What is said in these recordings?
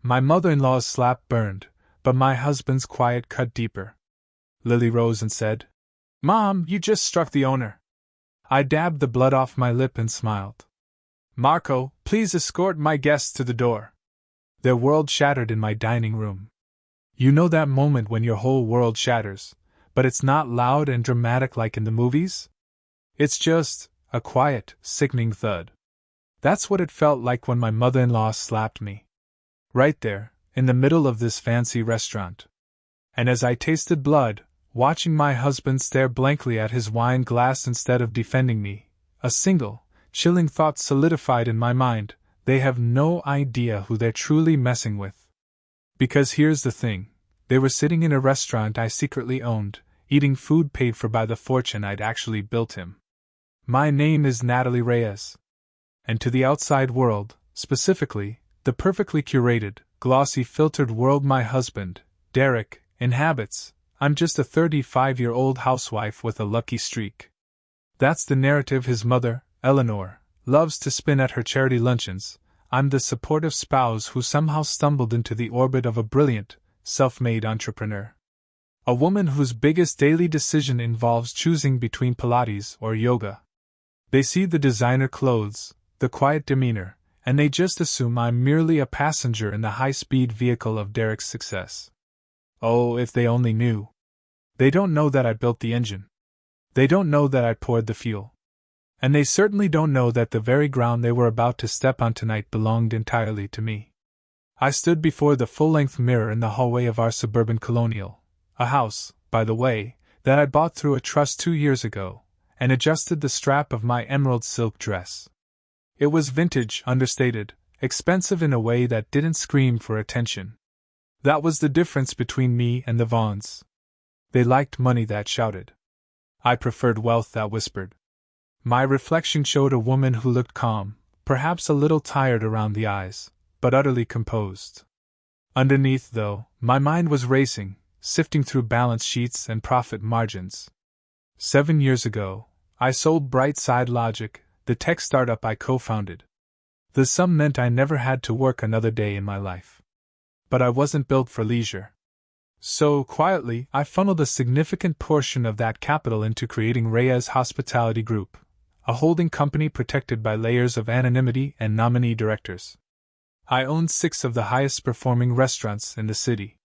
My mother-in-law's slap burned, but my husband's quiet cut deeper. Lily rose and said, "Mom, you just struck the owner." I dabbed the blood off my lip and smiled. "Marco, please escort my guests to the door." Their world shattered in my dining room. You know that moment when your whole world shatters, but it's not loud and dramatic like in the movies? It's just a quiet, sickening thud. That's what it felt like when my mother-in-law slapped me. Right there, in the middle of this fancy restaurant. And as I tasted blood, watching my husband stare blankly at his wine glass instead of defending me, a single, chilling thought solidified in my mind: they have no idea who they're truly messing with. Because here's the thing, they were sitting in a restaurant I secretly owned, eating food paid for by the fortune I'd actually built him. My name is Natalie Reyes. And to the outside world, specifically, the perfectly curated, glossy filtered world my husband, Derek, inhabits, I'm just a 35-year-old housewife with a lucky streak. That's the narrative his mother, Eleanor, loves to spin at her charity luncheons. I'm the supportive spouse who somehow stumbled into the orbit of a brilliant, self-made entrepreneur. A woman whose biggest daily decision involves choosing between Pilates or yoga. They see the designer clothes, the quiet demeanor, and they just assume I'm merely a passenger in the high-speed vehicle of Derek's success. Oh, if they only knew. They don't know that I built the engine. They don't know that I poured the fuel. And they certainly don't know that the very ground they were about to step on tonight belonged entirely to me. I stood before the full-length mirror in the hallway of our suburban colonial, a house, by the way, that I bought through a trust 2 years ago, and adjusted the strap of my emerald silk dress. It was vintage, understated, expensive in a way that didn't scream for attention. That was the difference between me and the Vaughns. They liked money that shouted. I preferred wealth that whispered. My reflection showed a woman who looked calm, perhaps a little tired around the eyes, but utterly composed. Underneath, though, my mind was racing, sifting through balance sheets and profit margins. 7 years ago, I sold Brightside Logic, the tech startup I co-founded. The sum meant I never had to work another day in my life. But I wasn't built for leisure. So, quietly, I funneled a significant portion of that capital into creating Reyes Hospitality Group, a holding company protected by layers of anonymity and nominee directors. I owned 6 of the highest-performing restaurants in the city.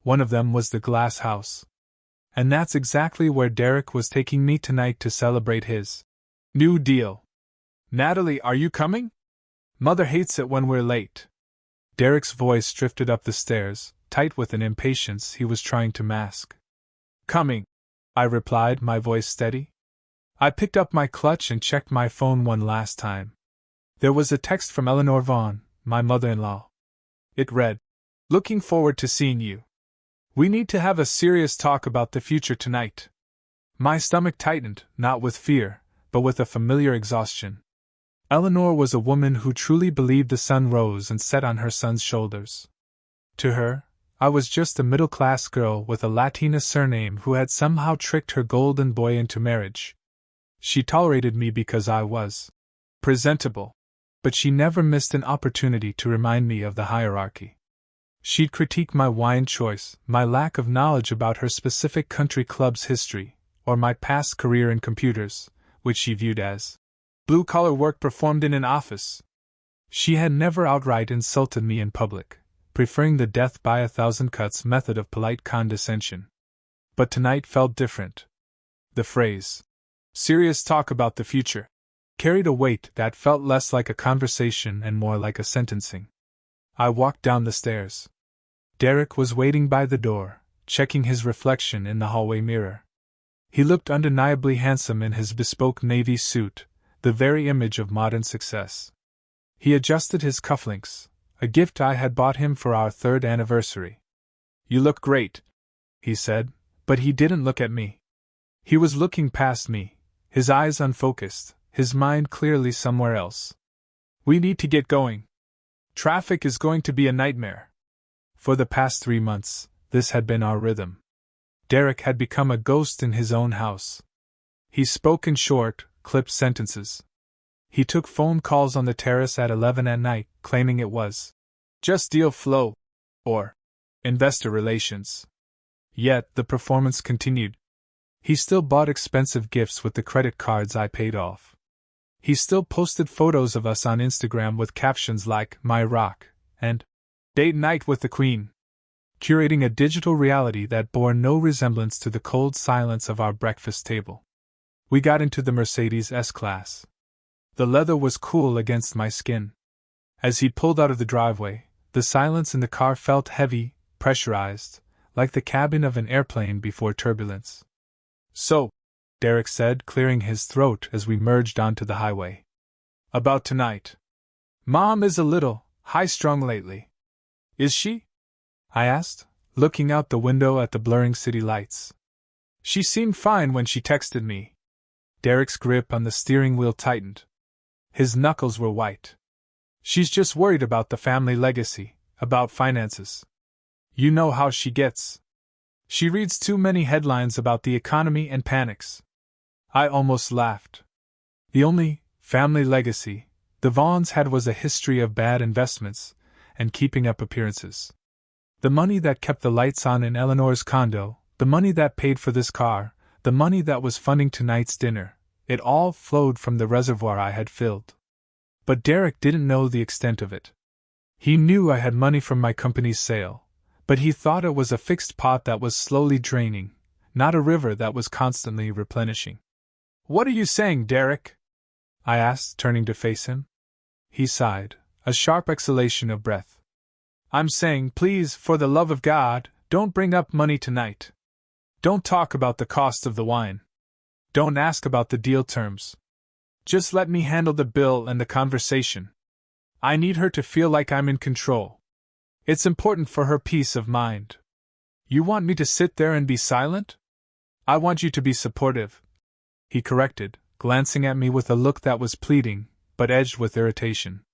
One of them was the Glass House. And that's exactly where Derek was taking me tonight to celebrate his new deal. "Natalie, are you coming? Mother hates it when we're late." Derek's voice drifted up the stairs, tight with an impatience he was trying to mask. "Coming," I replied, my voice steady. I picked up my clutch and checked my phone one last time. There was a text from Eleanor Vaughn, my mother-in-law. It read, "Looking forward to seeing you. We need to have a serious talk about the future tonight." My stomach tightened, not with fear, but with a familiar exhaustion. Eleanor was a woman who truly believed the sun rose and set on her son's shoulders. To her, I was just a middle-class girl with a Latina surname who had somehow tricked her golden boy into marriage. She tolerated me because I was presentable, but she never missed an opportunity to remind me of the hierarchy. She'd critique my wine choice, my lack of knowledge about her specific country club's history, or my past career in computers, which she viewed as blue-collar work performed in an office. She had never outright insulted me in public, preferring the death by 1,000 cuts method of polite condescension. But tonight felt different. The phrase, "serious talk about the future," carried a weight that felt less like a conversation and more like a sentencing. I walked down the stairs. Derek was waiting by the door, checking his reflection in the hallway mirror. He looked undeniably handsome in his bespoke navy suit, the very image of modern success. He adjusted his cufflinks, a gift I had bought him for our 3rd anniversary. "You look great," he said, but he didn't look at me. He was looking past me, his eyes unfocused, his mind clearly somewhere else. "We need to get going. Traffic is going to be a nightmare." For the past 3 months, this had been our rhythm. Derek had become a ghost in his own house. He spoke in short, clipped sentences. He took phone calls on the terrace at 11 at night, claiming it was Just deal flow. Or investor relations. Yet the performance continued. He still bought expensive gifts with the credit cards I paid off. He still posted photos of us on Instagram with captions like, "My Rock," and "Date Night with the Queen," curating a digital reality that bore no resemblance to the cold silence of our breakfast table. We got into the Mercedes S-Class. The leather was cool against my skin. As he pulled out of the driveway, the silence in the car felt heavy, pressurized, like the cabin of an airplane before turbulence. "So," Derek said, clearing his throat as we merged onto the highway. "About tonight. Mom is a little high-strung lately." "Is she?" I asked, looking out the window at the blurring city lights. "She seemed fine when she texted me." Derek's grip on the steering wheel tightened. His knuckles were white. "She's just worried about the family legacy, about finances. You know how she gets. She reads too many headlines about the economy and panics." I almost laughed. The only family legacy the Vaughns had was a history of bad investments and keeping up appearances. The money that kept the lights on in Eleanor's condo, the money that paid for this car, the money that was funding tonight's dinner, it all flowed from the reservoir I had filled. But Derek didn't know the extent of it. He knew I had money from my company's sale, but he thought it was a fixed pot that was slowly draining, not a river that was constantly replenishing. "What are you saying, Derek?" I asked, turning to face him. He sighed, a sharp exhalation of breath. "I'm saying, please, for the love of God, don't bring up money tonight. Don't talk about the cost of the wine. Don't ask about the deal terms. Just let me handle the bill and the conversation. I need her to feel like I'm in control. It's important for her peace of mind. You want me to sit there and be silent? I want you to be supportive," he corrected, glancing at me with a look that was pleading, but edged with irritation.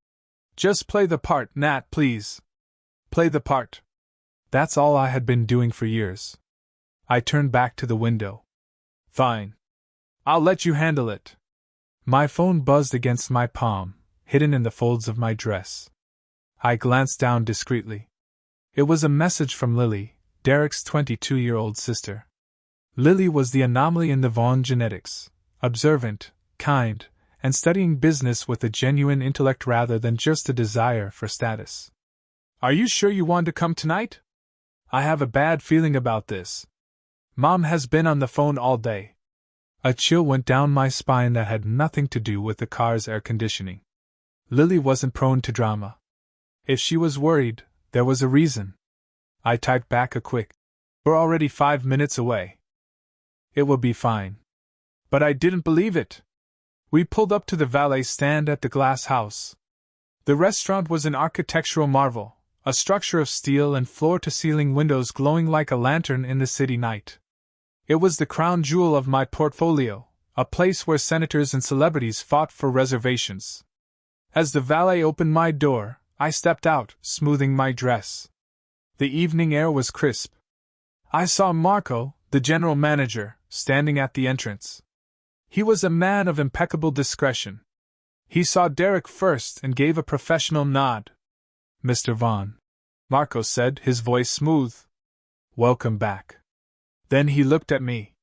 "Just play the part, Nat, please. Play the part." That's all I had been doing for years. I turned back to the window. "Fine. I'll let you handle it." My phone buzzed against my palm, hidden in the folds of my dress. I glanced down discreetly. It was a message from Lily, Derek's 22-year-old sister. Lily was the anomaly in the Vaughn genetics, observant, kind, and studying business with a genuine intellect rather than just a desire for status. "Are you sure you want to come tonight? I have a bad feeling about this. Mom has been on the phone all day." A chill went down my spine that had nothing to do with the car's air conditioning. Lily wasn't prone to drama. If she was worried, there was a reason. I typed back a quick, "We're already 5 minutes away. It will be fine." But I didn't believe it. We pulled up to the valet stand at the glass house. The restaurant was an architectural marvel, a structure of steel and floor-to-ceiling windows glowing like a lantern in the city night. It was the crown jewel of my portfolio, a place where senators and celebrities fought for reservations. As the valet opened my door, I stepped out, smoothing my dress. The evening air was crisp. I saw Marco, the general manager, standing at the entrance. He was a man of impeccable discretion. He saw Derek first and gave a professional nod. "Mr. Vaughn," Marco said, his voice smooth. "Welcome back." Then he looked at me.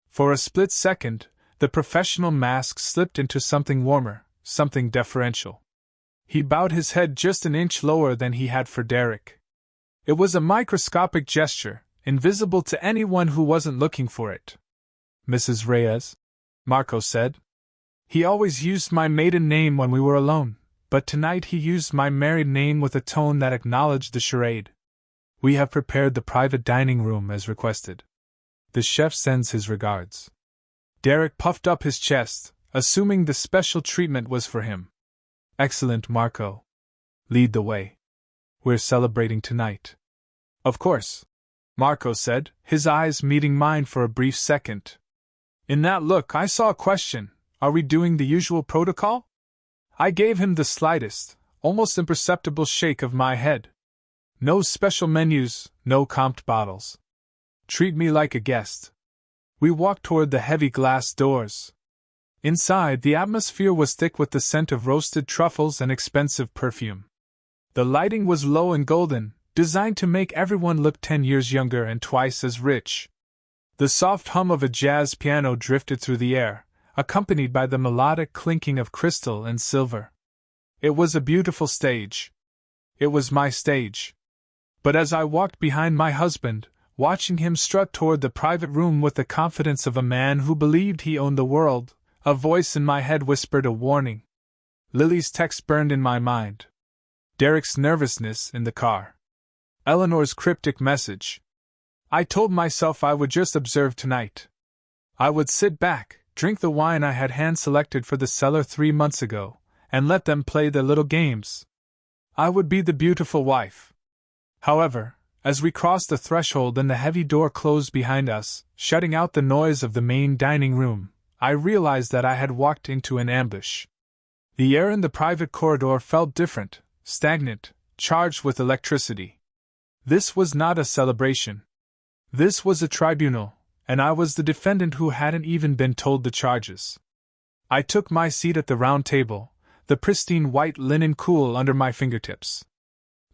For a split second, the professional mask slipped into something warmer, something deferential. He bowed his head just an inch lower than he had for Derek. It was a microscopic gesture, invisible to anyone who wasn't looking for it. "Mrs. Reyes," Marco said. He always used my maiden name when we were alone, but tonight he used my married name with a tone that acknowledged the charade. "We have prepared the private dining room as requested. The chef sends his regards." Derek puffed up his chest, assuming the special treatment was for him. "Excellent, Marco. Lead the way. We're celebrating tonight." "Of course," Marco said, his eyes meeting mine for a brief second. In that look I saw a question. Are we doing the usual protocol? I gave him the slightest, almost imperceptible shake of my head. No special menus, no comped bottles. Treat me like a guest. We walked toward the heavy glass doors. Inside, the atmosphere was thick with the scent of roasted truffles and expensive perfume. The lighting was low and golden, designed to make everyone look 10 years younger and twice as rich. The soft hum of a jazz piano drifted through the air, accompanied by the melodic clinking of crystal and silver. It was a beautiful stage. It was my stage. But as I walked behind my husband, watching him strut toward the private room with the confidence of a man who believed he owned the world, a voice in my head whispered a warning. Lily's text burned in my mind. Derek's nervousness in the car. Eleanor's cryptic message. I told myself I would just observe tonight. I would sit back, drink the wine I had hand-selected for the cellar 3 months ago, and let them play their little games. I would be the beautiful wife. However, as we crossed the threshold and the heavy door closed behind us, shutting out the noise of the main dining room, I realized that I had walked into an ambush. The air in the private corridor felt different, stagnant, charged with electricity. This was not a celebration. This was a tribunal, and I was the defendant who hadn't even been told the charges. I took my seat at the round table, the pristine white linen cool under my fingertips.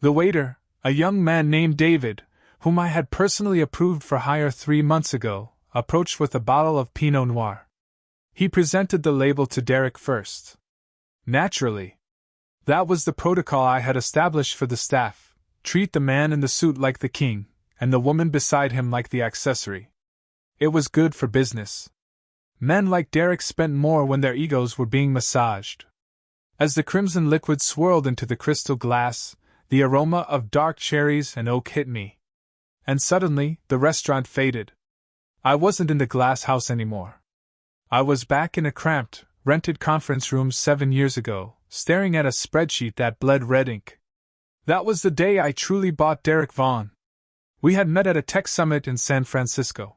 The waiter, a young man named David, whom I had personally approved for hire 3 months ago, approached with a bottle of Pinot Noir. He presented the label to Derek first. Naturally. That was the protocol I had established for the staff: treat the man in the suit like the king, and the woman beside him like the accessory. It was good for business. Men like Derek spent more when their egos were being massaged. As the crimson liquid swirled into the crystal glass, the aroma of dark cherries and oak hit me. And suddenly, the restaurant faded. I wasn't in the glass house anymore. I was back in a cramped, rented conference room 7 years ago, staring at a spreadsheet that bled red ink. That was the day I truly bought Derek Vaughn. We had met at a tech summit in San Francisco.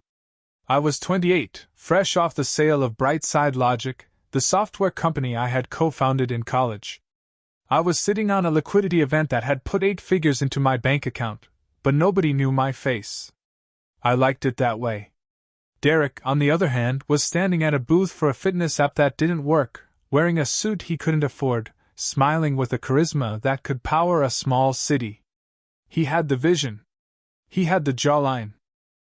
I was 28, fresh off the sale of Brightside Logic, the software company I had co-founded in college. I was sitting on a liquidity event that had put 8 figures into my bank account, but nobody knew my face. I liked it that way. Derek, on the other hand, was standing at a booth for a fitness app that didn't work, wearing a suit he couldn't afford, smiling with a charisma that could power a small city. He had the vision. He had the jawline.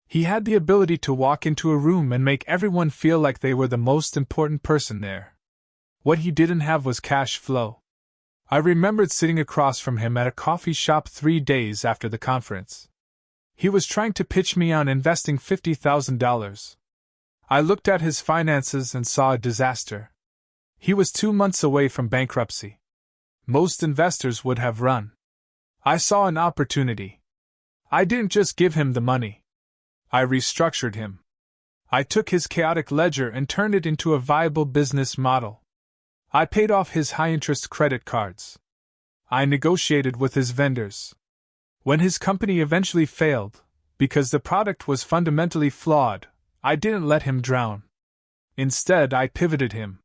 He had the ability to walk into a room and make everyone feel like they were the most important person there. What he didn't have was cash flow. I remembered sitting across from him at a coffee shop 3 days after the conference. He was trying to pitch me on investing $50,000. I looked at his finances and saw a disaster. He was 2 months away from bankruptcy. Most investors would have run. I saw an opportunity. I didn't just give him the money. I restructured him. I took his chaotic ledger and turned it into a viable business model. I paid off his high-interest credit cards. I negotiated with his vendors. When his company eventually failed, because the product was fundamentally flawed, I didn't let him drown. Instead, I pivoted him.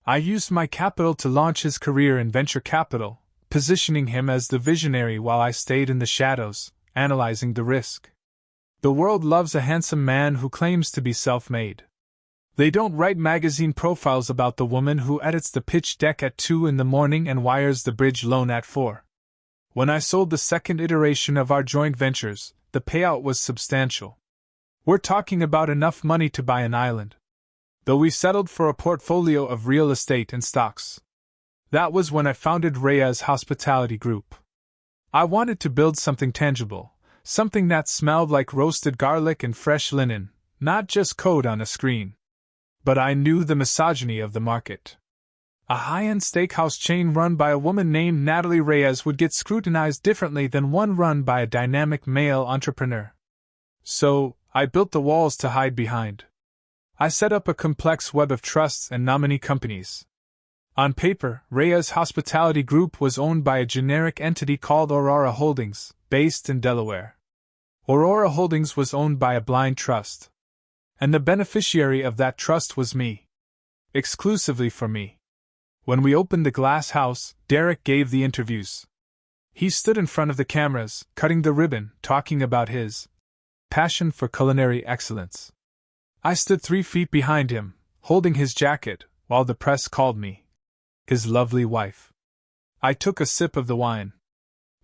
I used my capital to launch his career in venture capital, positioning him as the visionary while I stayed in the shadows, analyzing the risk. The world loves a handsome man who claims to be self-made. They don't write magazine profiles about the woman who edits the pitch deck at 2 in the morning and wires the bridge loan at 4. When I sold the second iteration of our joint ventures, the payout was substantial. We're talking about enough money to buy an island. Though we settled for a portfolio of real estate and stocks. That was when I founded Reyes Hospitality Group. I wanted to build something tangible, something that smelled like roasted garlic and fresh linen, not just code on a screen. But I knew the misogyny of the market. A high-end steakhouse chain run by a woman named Natalie Reyes would get scrutinized differently than one run by a dynamic male entrepreneur. So, I built the walls to hide behind. I set up a complex web of trusts and nominee companies. On paper, Reyes Hospitality Group was owned by a generic entity called Aurora Holdings, based in Delaware. Aurora Holdings was owned by a blind trust. And the beneficiary of that trust was me. Exclusively for me. When we opened the glass house, Derek gave the interviews. He stood in front of the cameras, cutting the ribbon, talking about his passion for culinary excellence. I stood 3 feet behind him, holding his jacket, while the press called me his lovely wife. I took a sip of the wine.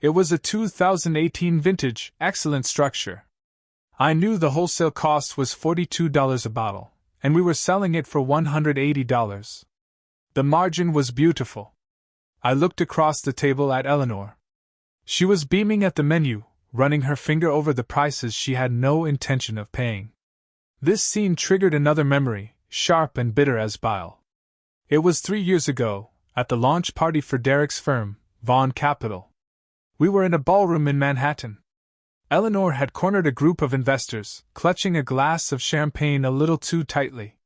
It was a 2018 vintage, excellent structure. I knew the wholesale cost was $42 a bottle, and we were selling it for $180. The margin was beautiful. I looked across the table at Eleanor. She was beaming at the menu, running her finger over the prices she had no intention of paying. This scene triggered another memory, sharp and bitter as bile. It was 3 years ago, at the launch party for Derek's firm, Vaughn Capital. We were in a ballroom in Manhattan. Eleanor had cornered a group of investors, clutching a glass of champagne a little too tightly.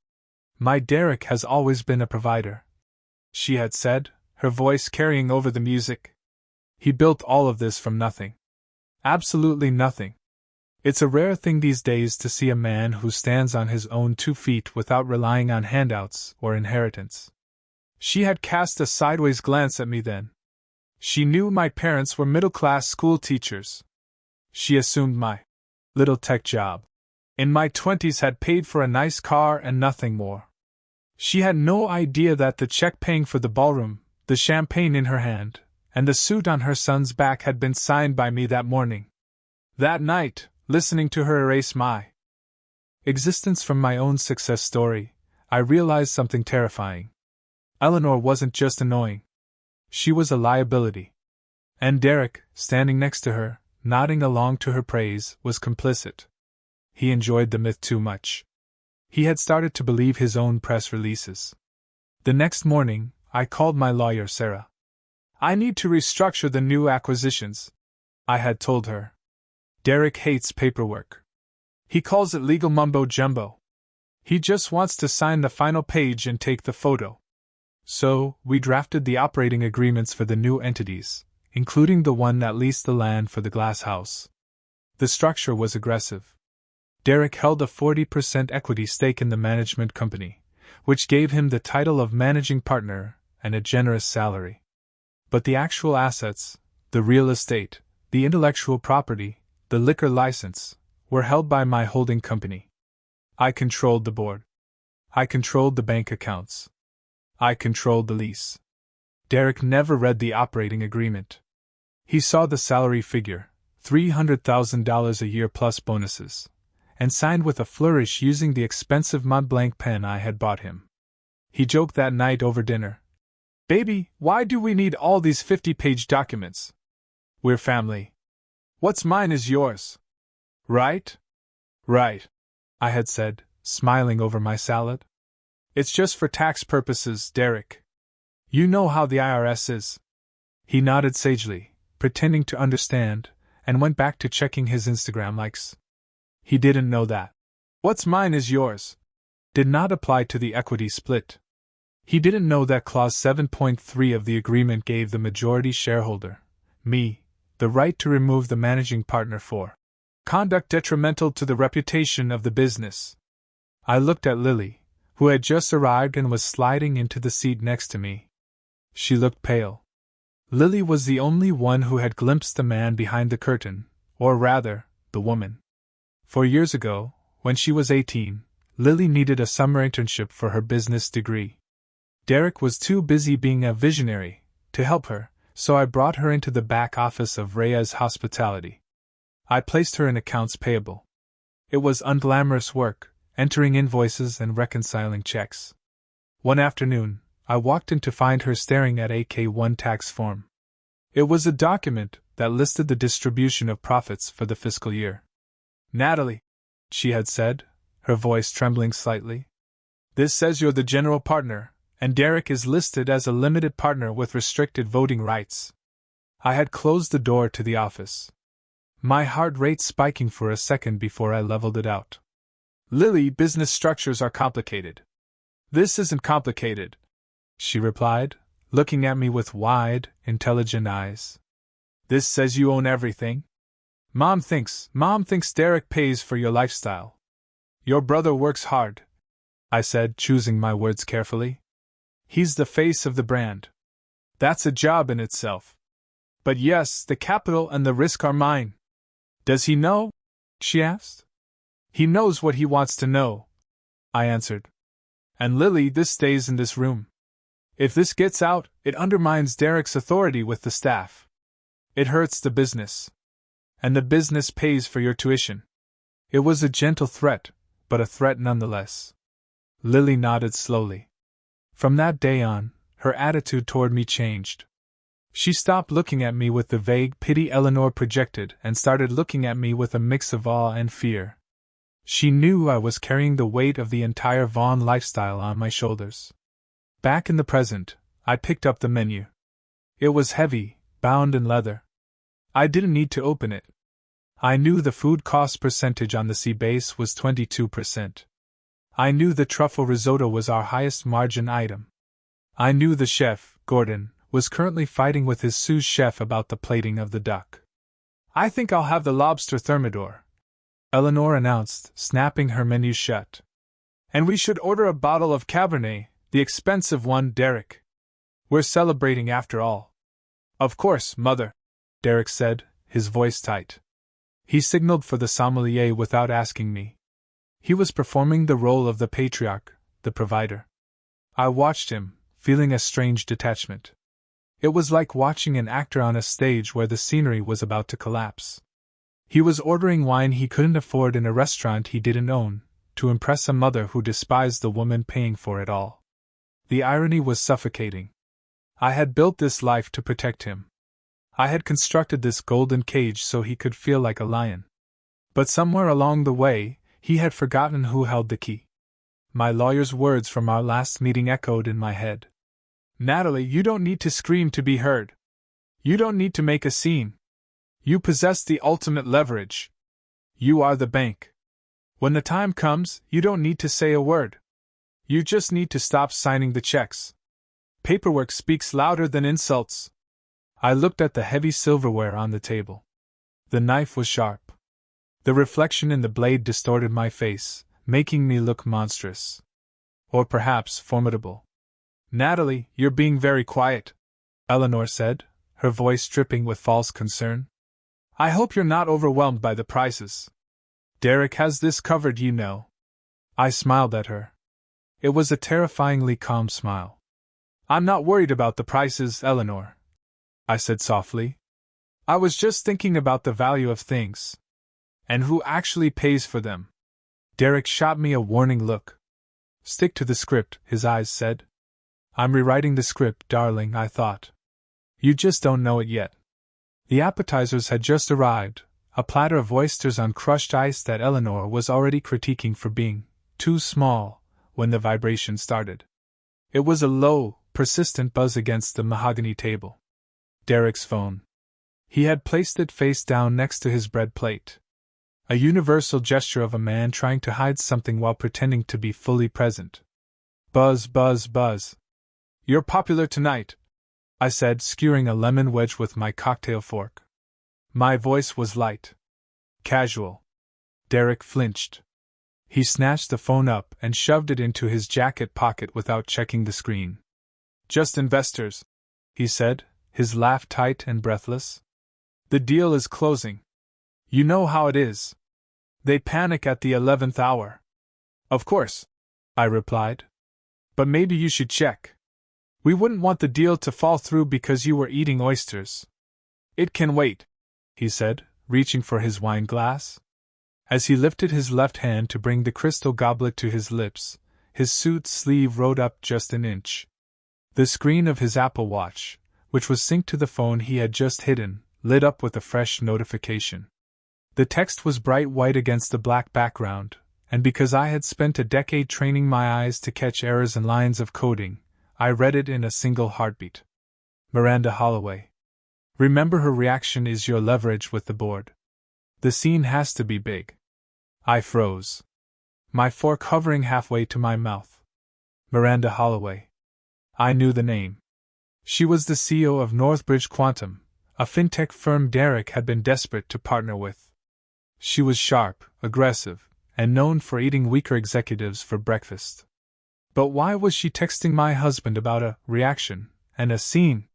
"My Derek has always been a provider," she had said, her voice carrying over the music. "He built all of this from nothing. Absolutely nothing. It's a rare thing these days to see a man who stands on his own 2 feet without relying on handouts or inheritance." She had cast a sideways glance at me then. She knew my parents were middle-class school teachers. She assumed my little tech job in my 20s had paid for a nice car and nothing more. She had no idea that the check paying for the ballroom, the champagne in her hand, and the suit on her son's back had been signed by me that morning. That night, listening to her erase my existence from my own success story, I realized something terrifying. Eleanor wasn't just annoying. She was a liability. And Derek, standing next to her, nodding along to her praise, was complicit. He enjoyed the myth too much. He had started to believe his own press releases. The next morning, I called my lawyer, Sarah. "I need to restructure the new acquisitions," I had told her. "Derek hates paperwork. He calls it legal mumbo-jumbo. He just wants to sign the final page and take the photo." So, we drafted the operating agreements for the new entities, including the one that leased the land for the glass house. The structure was aggressive. Derek held a 40% equity stake in the management company, which gave him the title of managing partner and a generous salary. But the actual assets, the real estate, the intellectual property, the liquor license, were held by my holding company. I controlled the board. I controlled the bank accounts. I controlled the lease. Derek never read the operating agreement. He saw the salary figure, $300,000 a year plus bonuses, and signed with a flourish using the expensive Montblanc pen I had bought him. He joked that night over dinner, "Baby, why do we need all these 50-page documents? We're family. What's mine is yours. Right?" "Right," I had said, smiling over my salad. "It's just for tax purposes, Derek. You know how the IRS is." He nodded sagely, pretending to understand, and went back to checking his Instagram likes. He didn't know that "what's mine is yours" did not apply to the equity split. He didn't know that Clause 7.3 of the agreement gave the majority shareholder, me, the right to remove the managing partner for conduct detrimental to the reputation of the business. I looked at Lily, who had just arrived and was sliding into the seat next to me. She looked pale. Lily was the only one who had glimpsed the man behind the curtain, or rather, the woman. 4 years ago, when she was 18, Lily needed a summer internship for her business degree. Derek was too busy being a visionary to help her, so I brought her into the back office of Reyes Hospitality. I placed her in accounts payable. It was unglamorous work, entering invoices and reconciling checks. One afternoon, I walked in to find her staring at a K-1 tax form. It was a document that listed the distribution of profits for the fiscal year. "Natalie," she had said, her voice trembling slightly, "this says you're the general partner, and Derek is listed as a limited partner with restricted voting rights." I had closed the door to the office, my heart rate spiking for a second before I leveled it out. "Lily, business structures are complicated." "This isn't complicated," she replied, looking at me with wide, intelligent eyes. "This says you own everything. Mom thinks Derek pays for your lifestyle. Your brother works hard," I said, choosing my words carefully. "He's the face of the brand. That's a job in itself. But yes, the capital and the risk are mine." "Does he know?" she asked. "He knows what he wants to know," I answered. "And Lily, this stays in this room. If this gets out, it undermines Derek's authority with the staff." It hurts the business. And the business pays for your tuition. It was a gentle threat, but a threat nonetheless. Lily nodded slowly. From that day on, her attitude toward me changed. She stopped looking at me with the vague pity Eleanor projected and started looking at me with a mix of awe and fear. She knew I was carrying the weight of the entire Vaughn lifestyle on my shoulders. Back in the present, I picked up the menu. It was heavy, bound in leather. I didn't need to open it. I knew the food cost percentage on the sea base was 22%. I knew the truffle risotto was our highest margin item. I knew the chef, Gordon, was currently fighting with his sous chef about the plating of the duck. I think I'll have the lobster thermidor, Eleanor announced, snapping her menu shut. And we should order a bottle of Cabernet, the expensive one, Derek. We're celebrating after all. Of course, Mother, Derek said, his voice tight. He signaled for the sommelier without asking me. He was performing the role of the patriarch, the provider. I watched him, feeling a strange detachment. It was like watching an actor on a stage where the scenery was about to collapse. He was ordering wine he couldn't afford in a restaurant he didn't own, to impress a mother who despised the woman paying for it all. The irony was suffocating. I had built this life to protect him. I had constructed this golden cage so he could feel like a lion. But somewhere along the way, he had forgotten who held the key. My lawyer's words from our last meeting echoed in my head. Natalie, you don't need to scream to be heard. You don't need to make a scene. You possess the ultimate leverage. You are the bank. When the time comes, you don't need to say a word. You just need to stop signing the checks. Paperwork speaks louder than insults. I looked at the heavy silverware on the table. The knife was sharp. The reflection in the blade distorted my face, making me look monstrous. Or perhaps formidable. Natalie, you're being very quiet, Eleanor said, her voice dripping with false concern. I hope you're not overwhelmed by the prices. Derek has this covered, you know. I smiled at her. It was a terrifyingly calm smile. I'm not worried about the prices, Eleanor, I said softly. I was just thinking about the value of things. And who actually pays for them. Derek shot me a warning look. Stick to the script, his eyes said. I'm rewriting the script, darling, I thought. You just don't know it yet. The appetizers had just arrived, a platter of oysters on crushed ice that Eleanor was already critiquing for being too small when the vibration started. It was a low, persistent buzz against the mahogany table. Derek's phone. He had placed it face down next to his bread plate. A universal gesture of a man trying to hide something while pretending to be fully present. Buzz, buzz, buzz. You're popular tonight, I said, skewering a lemon wedge with my cocktail fork. My voice was light. Casual. Derek flinched. He snatched the phone up and shoved it into his jacket pocket without checking the screen. Just investors, he said, his laugh tight and breathless. The deal is closing. You know how it is. They panic at the 11th hour. Of course, I replied. But maybe you should check. We wouldn't want the deal to fall through because you were eating oysters. It can wait, he said, reaching for his wine glass. As he lifted his left hand to bring the crystal goblet to his lips, his suit sleeve rode up just an inch. The screen of his Apple Watch, which was synced to the phone he had just hidden, lit up with a fresh notification. The text was bright white against the black background, and because I had spent a decade training my eyes to catch errors and lines of coding, I read it in a single heartbeat. Miranda Holloway. Remember, her reaction is your leverage with the board. The scene has to be big. I froze. My fork hovering halfway to my mouth. Miranda Holloway. I knew the name. She was the CEO of Northbridge Quantum, a fintech firm Derek had been desperate to partner with. She was sharp, aggressive, and known for eating weaker executives for breakfast. But why was she texting my husband about a reaction and a scene?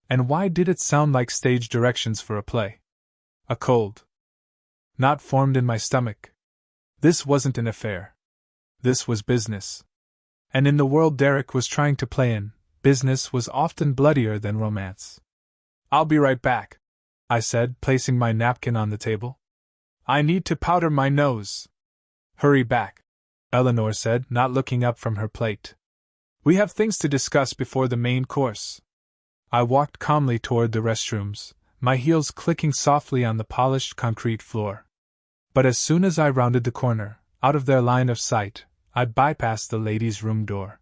And why did it sound like stage directions for a play? A cold knot formed in my stomach. This wasn't an affair. This was business. And in the world Derek was trying to play in, business was often bloodier than romance. I'll be right back, I said, placing my napkin on the table. I need to powder my nose. Hurry back, Eleanor said, not looking up from her plate. We have things to discuss before the main course. I walked calmly toward the restrooms, my heels clicking softly on the polished concrete floor. But as soon as I rounded the corner, out of their line of sight, I bypassed the ladies' room door.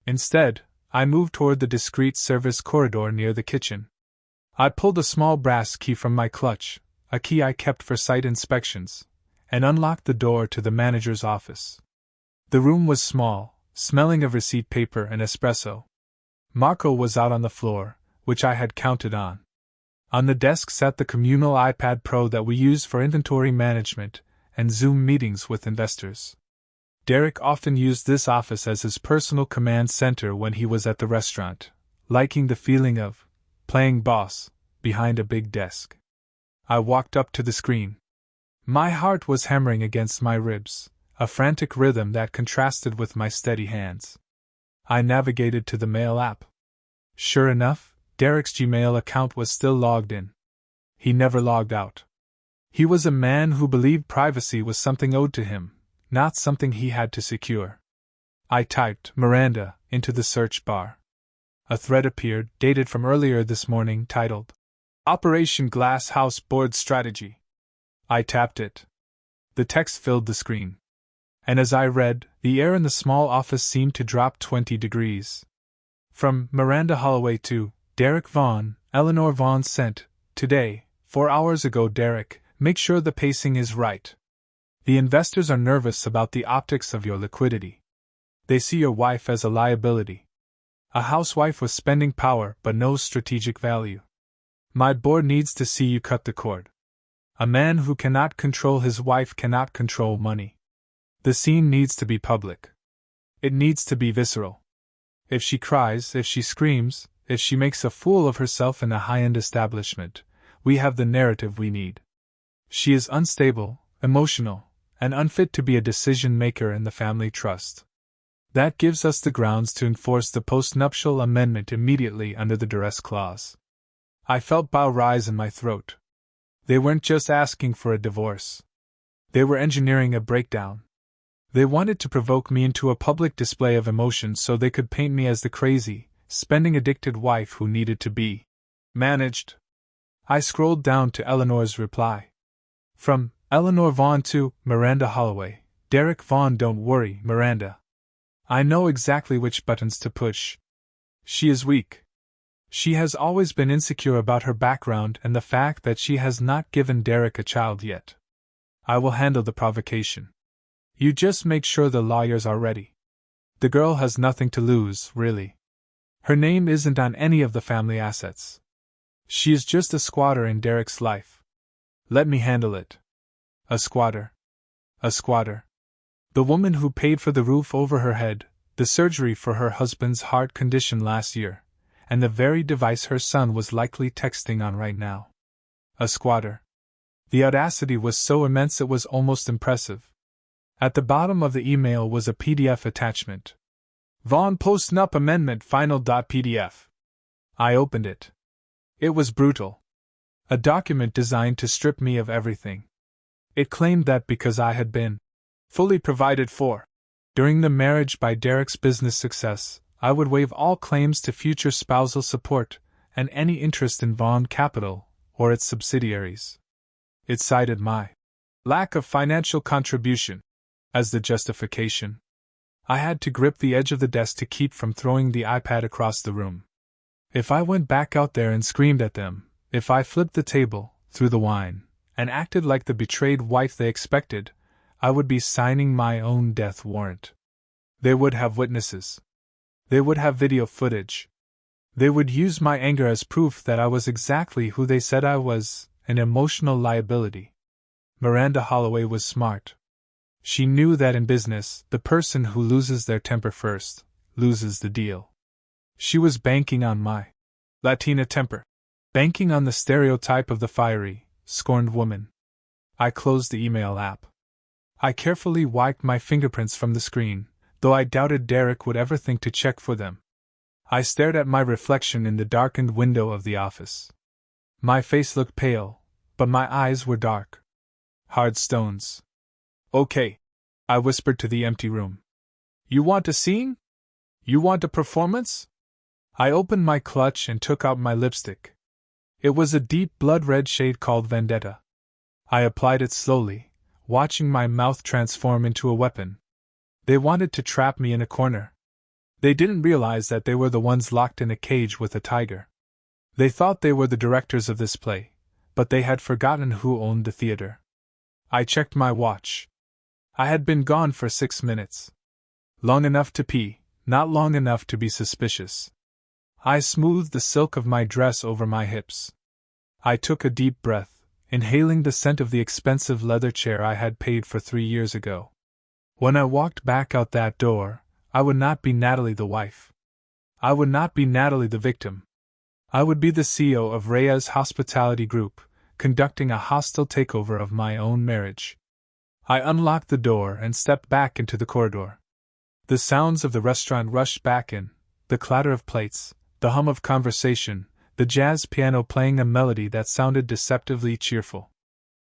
Instead, I moved toward the discreet service corridor near the kitchen. I pulled a small brass key from my clutch, a key I kept for site inspections, and unlocked the door to the manager's office. The room was small, smelling of receipt paper and espresso. Marco was out on the floor, which I had counted on. On the desk sat the communal iPad Pro that we use for inventory management and Zoom meetings with investors. Derek often used this office as his personal command center when he was at the restaurant, liking the feeling of playing boss behind a big desk. I walked up to the screen. My heart was hammering against my ribs, a frantic rhythm that contrasted with my steady hands. I navigated to the Mail app. Sure enough, Derek's Gmail account was still logged in. He never logged out. He was a man who believed privacy was something owed to him, not something he had to secure. I typed Miranda into the search bar. A thread appeared, dated from earlier this morning, titled Operation Glass House Board Strategy. I tapped it. The text filled the screen. And as I read, the air in the small office seemed to drop 20 degrees. From Miranda Holloway to Derek Vaughn, Eleanor Vaughn sent, today, 4 hours ago. Derek, make sure the pacing is right. The investors are nervous about the optics of your liquidity. They see your wife as a liability. A housewife with spending power but no strategic value. My board needs to see you cut the cord. A man who cannot control his wife cannot control money. The scene needs to be public. It needs to be visceral. If she cries, if she screams, if she makes a fool of herself in a high-end establishment, we have the narrative we need. She is unstable, emotional, and unfit to be a decision-maker in the family trust. That gives us the grounds to enforce the postnuptial amendment immediately under the duress clause. I felt bile rise in my throat. They weren't just asking for a divorce. They were engineering a breakdown. They wanted to provoke me into a public display of emotion so they could paint me as the crazy, spending-addicted wife who needed to be managed. I scrolled down to Eleanor's reply. From Eleanor Vaughn to Miranda Holloway. Derek Vaughn, don't worry, Miranda. I know exactly which buttons to push. She is weak. She has always been insecure about her background and the fact that she has not given Derek a child yet. I will handle the provocation. You just make sure the lawyers are ready. The girl has nothing to lose, really. Her name isn't on any of the family assets. She is just a squatter in Derek's life. Let me handle it. A squatter. A squatter. The woman who paid for the roof over her head, the surgery for her husband's heart condition last year, and the very device her son was likely texting on right now. A squatter. The audacity was so immense it was almost impressive. At the bottom of the email was a PDF attachment. Vaughn Postnup Amendment Final.pdf. I opened it. It was brutal. A document designed to strip me of everything. It claimed that because I had been fully provided for during the marriage by Derek's business success, I would waive all claims to future spousal support and any interest in Vaughn Capital or its subsidiaries. It cited my lack of financial contribution as the justification. I had to grip the edge of the desk to keep from throwing the iPad across the room. If I went back out there and screamed at them, if I flipped the table, threw the wine, and acted like the betrayed wife they expected, I would be signing my own death warrant. They would have witnesses. They would have video footage. They would use my anger as proof that I was exactly who they said I was, an emotional liability. Miranda Holloway was smart. She knew that in business, the person who loses their temper first loses the deal. She was banking on my Latina temper, banking on the stereotype of the fiery, scorned woman. I closed the email app. I carefully wiped my fingerprints from the screen, though I doubted Derek would ever think to check for them. I stared at my reflection in the darkened window of the office. My face looked pale, but my eyes were dark. Hard stones. Okay, I whispered to the empty room. You want a scene? You want a performance? I opened my clutch and took out my lipstick. It was a deep blood-red shade called Vendetta. I applied it slowly, watching my mouth transform into a weapon. They wanted to trap me in a corner. They didn't realize that they were the ones locked in a cage with a tiger. They thought they were the directors of this play, but they had forgotten who owned the theater. I checked my watch. I had been gone for 6 minutes. Long enough to pee, not long enough to be suspicious. I smoothed the silk of my dress over my hips. I took a deep breath, inhaling the scent of the expensive leather chair I had paid for 3 years ago. When I walked back out that door, I would not be Natalie the wife. I would not be Natalie the victim. I would be the CEO of Rhea's hospitality group, conducting a hostile takeover of my own marriage. I unlocked the door and stepped back into the corridor. The sounds of the restaurant rushed back in, the clatter of plates, the hum of conversation, the jazz piano playing a melody that sounded deceptively cheerful.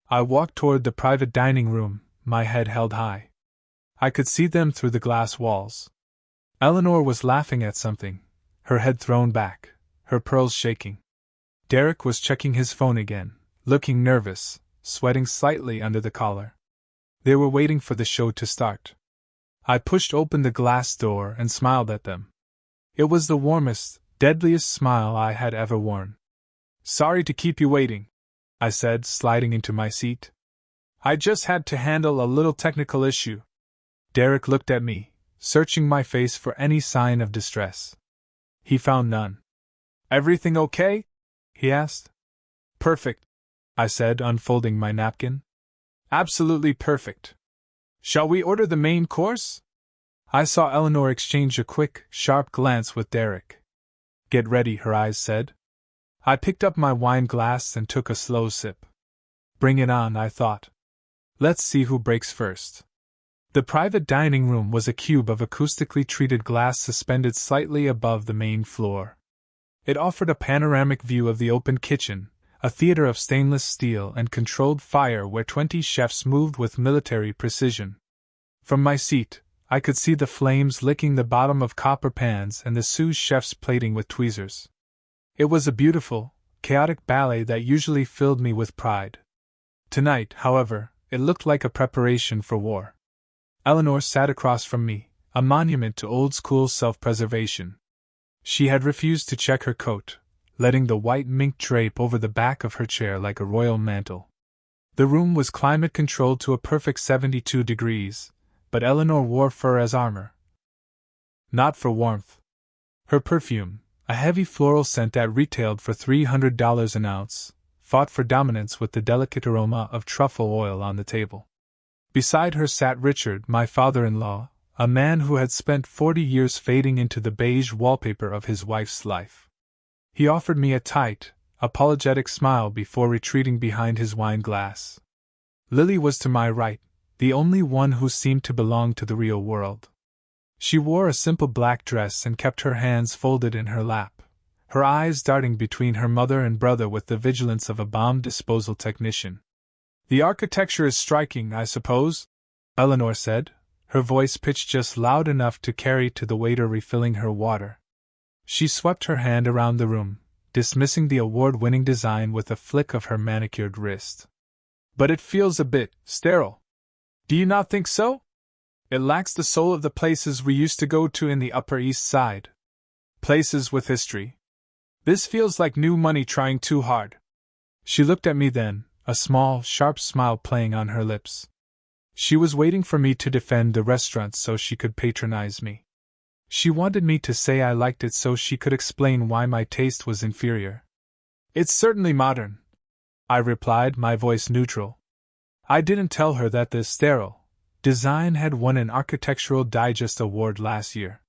I walked toward the private dining room, my head held high. I could see them through the glass walls. Eleanor was laughing at something, her head thrown back, her pearls shaking. Derek was checking his phone again, looking nervous, sweating slightly under the collar. They were waiting for the show to start. I pushed open the glass door and smiled at them. It was the warmest, deadliest smile I had ever worn. Sorry to keep you waiting, I said, sliding into my seat. I just had to handle a little technical issue. Derek looked at me, searching my face for any sign of distress. He found none. Everything okay? He asked. Perfect, I said, unfolding my napkin. Absolutely perfect. Shall we order the main course? I saw Eleanor exchange a quick, sharp glance with Derek. Get ready, her eyes said. I picked up my wine glass and took a slow sip. Bring it on, I thought. Let's see who breaks first. The private dining room was a cube of acoustically treated glass suspended slightly above the main floor. It offered a panoramic view of the open kitchen, a theater of stainless steel and controlled fire where 20 chefs moved with military precision. From my seat, I could see the flames licking the bottom of copper pans and the sous chefs plating with tweezers. It was a beautiful, chaotic ballet that usually filled me with pride. Tonight, however, it looked like a preparation for war. Eleanor sat across from me, a monument to old-school self-preservation. She had refused to check her coat, letting the white mink drape over the back of her chair like a royal mantle. The room was climate-controlled to a perfect 72 degrees, but Eleanor wore fur as armor. Not for warmth. Her perfume, a heavy floral scent that retailed for $300 an ounce, fought for dominance with the delicate aroma of truffle oil on the table. Beside her sat Richard, my father-in-law, a man who had spent 40 years fading into the beige wallpaper of his wife's life. He offered me a tight, apologetic smile before retreating behind his wine glass. Lily was to my right, the only one who seemed to belong to the real world. She wore a simple black dress and kept her hands folded in her lap, her eyes darting between her mother and brother with the vigilance of a bomb disposal technician. The architecture is striking, I suppose, Eleanor said, her voice pitched just loud enough to carry to the waiter refilling her water. She swept her hand around the room, dismissing the award-winning design with a flick of her manicured wrist. But it feels a bit sterile. Do you not think so? It lacks the soul of the places we used to go to in the Upper East Side. Places with history. This feels like new money trying too hard. She looked at me then, a small, sharp smile playing on her lips. She was waiting for me to defend the restaurant so she could patronize me. She wanted me to say I liked it so she could explain why my taste was inferior. It's certainly modern, I replied, my voice neutral. I didn't tell her that the sterile design had won an Architectural Digest award last year.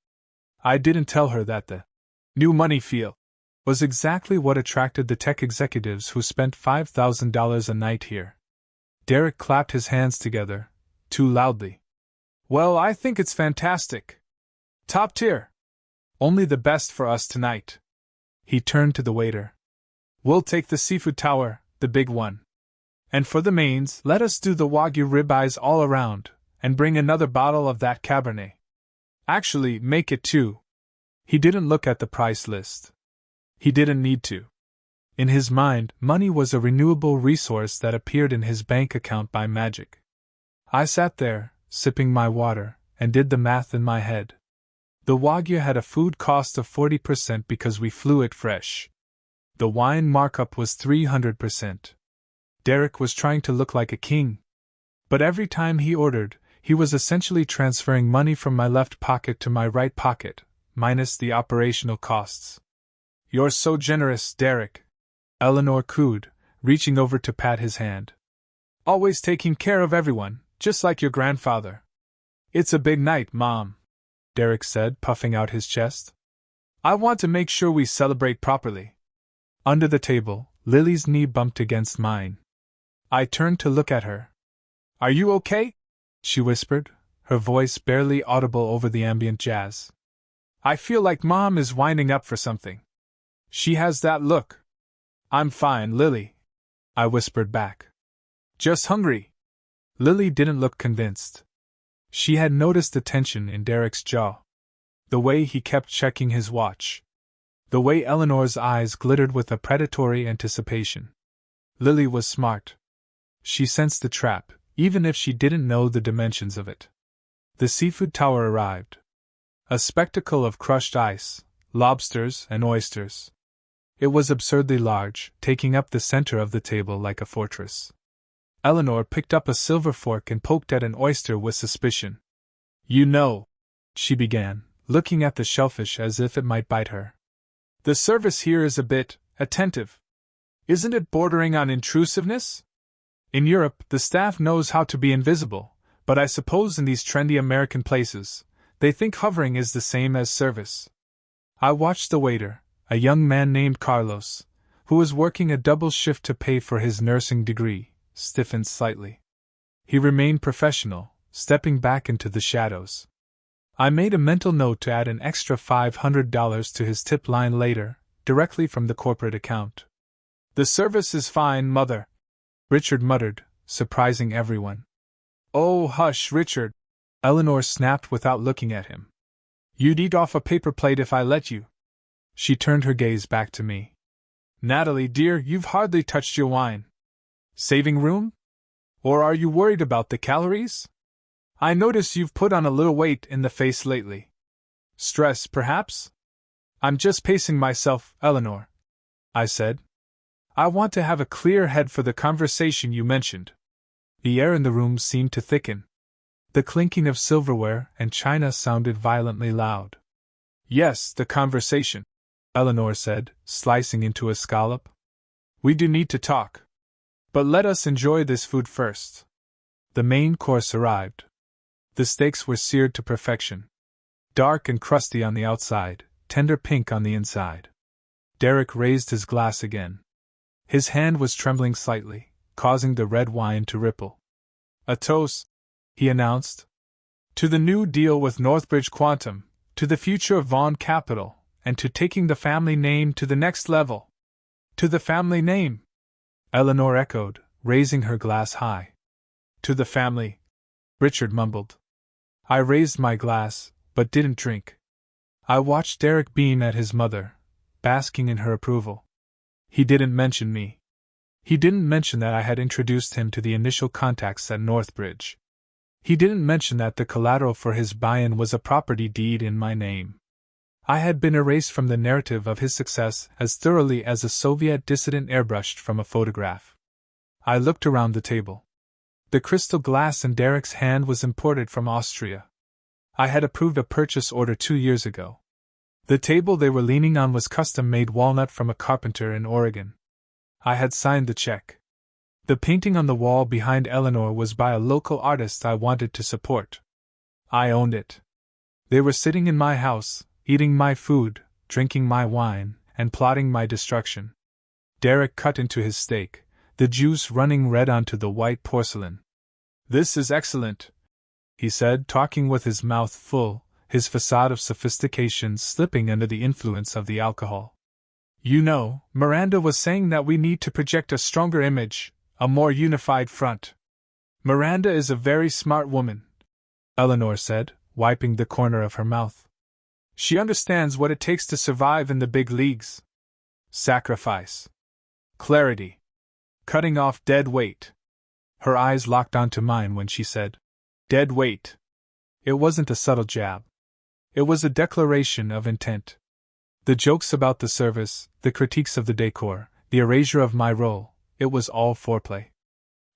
I didn't tell her that the new money feel was exactly what attracted the tech executives who spent $5,000 a night here. Derek clapped his hands together, too loudly. Well, I think it's fantastic. Top tier. Only the best for us tonight. He turned to the waiter. We'll take the seafood tower, the big one. And for the mains, let us do the Wagyu ribeyes all around, and bring another bottle of that Cabernet. Actually, make it two. He didn't look at the price list. He didn't need to. In his mind, money was a renewable resource that appeared in his bank account by magic. I sat there, sipping my water, and did the math in my head. The Wagyu had a food cost of 40% because we flew it fresh. The wine markup was 300%. Derek was trying to look like a king. But every time he ordered, he was essentially transferring money from my left pocket to my right pocket, minus the operational costs. You're so generous, Derek, Eleanor cooed, reaching over to pat his hand. Always taking care of everyone, just like your grandfather. It's a big night, Mom, Derek said, puffing out his chest. I want to make sure we celebrate properly. Under the table, Lily's knee bumped against mine. I turned to look at her. Are you okay? She whispered, her voice barely audible over the ambient jazz. I feel like Mom is winding up for something. She has that look. I'm fine, Lily, I whispered back. Just hungry. Lily didn't look convinced. She had noticed the tension in Derek's jaw. The way he kept checking his watch. The way Eleanor's eyes glittered with a predatory anticipation. Lily was smart. She sensed the trap, even if she didn't know the dimensions of it. The seafood tower arrived. A spectacle of crushed ice, lobsters, and oysters. It was absurdly large, taking up the center of the table like a fortress. Eleanor picked up a silver fork and poked at an oyster with suspicion. You know, she began, looking at the shellfish as if it might bite her. The service here is a bit attentive. Isn't it bordering on intrusiveness? In Europe, the staff knows how to be invisible, but I suppose in these trendy American places, they think hovering is the same as service. I watched the waiter, a young man named Carlos, who was working a double shift to pay for his nursing degree, stiffen slightly. He remained professional, stepping back into the shadows. I made a mental note to add an extra $500 to his tip line later, directly from the corporate account. The service is fine, Mother, Richard muttered, surprising everyone. Oh, hush, Richard, Eleanor snapped without looking at him. You'd eat off a paper plate if I let you. She turned her gaze back to me. Natalie, dear, you've hardly touched your wine. Saving room? Or are you worried about the calories? I notice you've put on a little weight in the face lately. Stress, perhaps? I'm just pacing myself, Eleanor, I said. I want to have a clear head for the conversation you mentioned. The air in the room seemed to thicken. The clinking of silverware and china sounded violently loud. Yes, the conversation, Eleanor said, slicing into a scallop. We do need to talk. But let us enjoy this food first. The main course arrived. The steaks were seared to perfection. Dark and crusty on the outside, tender pink on the inside. Derek raised his glass again. His hand was trembling slightly, causing the red wine to ripple. A toast, he announced. To the new deal with Northbridge Quantum, to the future of Vaughn Capital, and to taking the family name to the next level. To the family name, Eleanor echoed, raising her glass high. To the family, Richard mumbled. I raised my glass, but didn't drink. I watched Derek beam at his mother, basking in her approval. He didn't mention me. He didn't mention that I had introduced him to the initial contacts at Northbridge. He didn't mention that the collateral for his buy-in was a property deed in my name. I had been erased from the narrative of his success as thoroughly as a Soviet dissident airbrushed from a photograph. I looked around the table. The crystal glass in Derek's hand was imported from Austria. I had approved a purchase order 2 years ago. The table they were leaning on was custom-made walnut from a carpenter in Oregon. I had signed the check. The painting on the wall behind Eleanor was by a local artist I wanted to support. I owned it. They were sitting in my house, eating my food, drinking my wine, and plotting my destruction. Derek cut into his steak, the juice running red onto the white porcelain. This is excellent, he said, talking with his mouth full, his facade of sophistication slipping under the influence of the alcohol. You know, Miranda was saying that we need to project a stronger image, a more unified front. Miranda is a very smart woman, Eleanor said, wiping the corner of her mouth. She understands what it takes to survive in the big leagues. Sacrifice. Clarity. Cutting off dead weight. Her eyes locked onto mine when she said, dead weight. It wasn't a subtle jab. It was a declaration of intent. The jokes about the service, the critiques of the decor, the erasure of my role, it was all foreplay.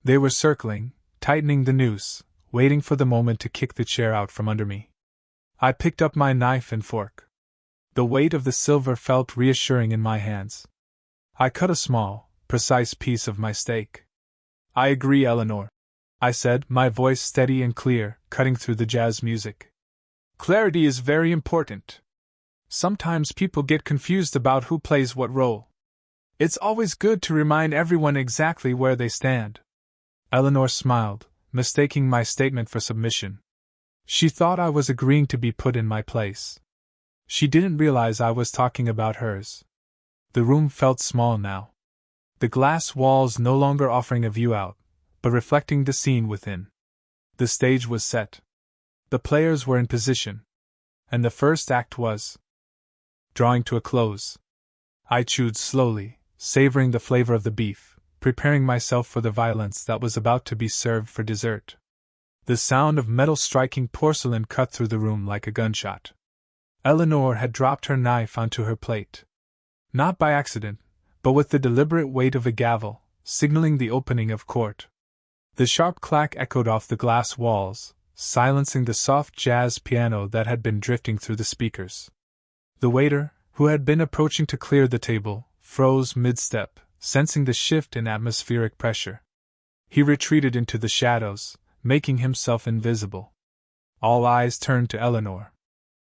They were circling, tightening the noose, waiting for the moment to kick the chair out from under me. I picked up my knife and fork. The weight of the silver felt reassuring in my hands. I cut a small, precise piece of my steak. I agree, Eleanor, I said, my voice steady and clear, cutting through the jazz music. Clarity is very important. Sometimes people get confused about who plays what role. It's always good to remind everyone exactly where they stand. Eleanor smiled, mistaking my statement for submission. She thought I was agreeing to be put in my place. She didn't realize I was talking about hers. The room felt small now. The glass walls no longer offering a view out, but reflecting the scene within. The stage was set. The players were in position. And the first act was drawing to a close. I chewed slowly, savoring the flavor of the beef, preparing myself for the violence that was about to be served for dessert. The sound of metal striking porcelain cut through the room like a gunshot. Eleanor had dropped her knife onto her plate. Not by accident, but with the deliberate weight of a gavel, signaling the opening of court. The sharp clack echoed off the glass walls, silencing the soft jazz piano that had been drifting through the speakers. The waiter, who had been approaching to clear the table, froze mid-step, sensing the shift in atmospheric pressure. He retreated into the shadows, making himself invisible. All eyes turned to Eleanor.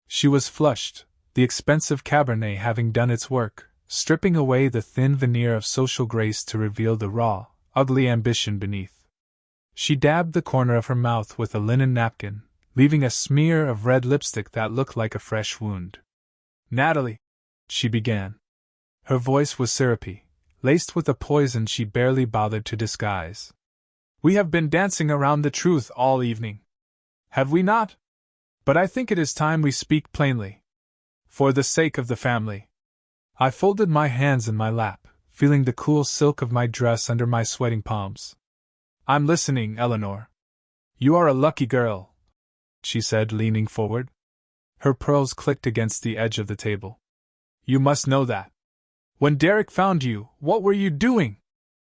She was flushed, the expensive Cabernet having done its work, stripping away the thin veneer of social grace to reveal the raw, ugly ambition beneath. She dabbed the corner of her mouth with a linen napkin, leaving a smear of red lipstick that looked like a fresh wound. Natalie, she began. Her voice was syrupy, laced with a poison she barely bothered to disguise. We have been dancing around the truth all evening. Have we not? But I think it is time we speak plainly. For the sake of the family. I folded my hands in my lap, feeling the cool silk of my dress under my sweating palms. I'm listening, Eleanor. You are a lucky girl, she said, leaning forward. Her pearls clicked against the edge of the table. You must know that. When Derek found you, what were you doing?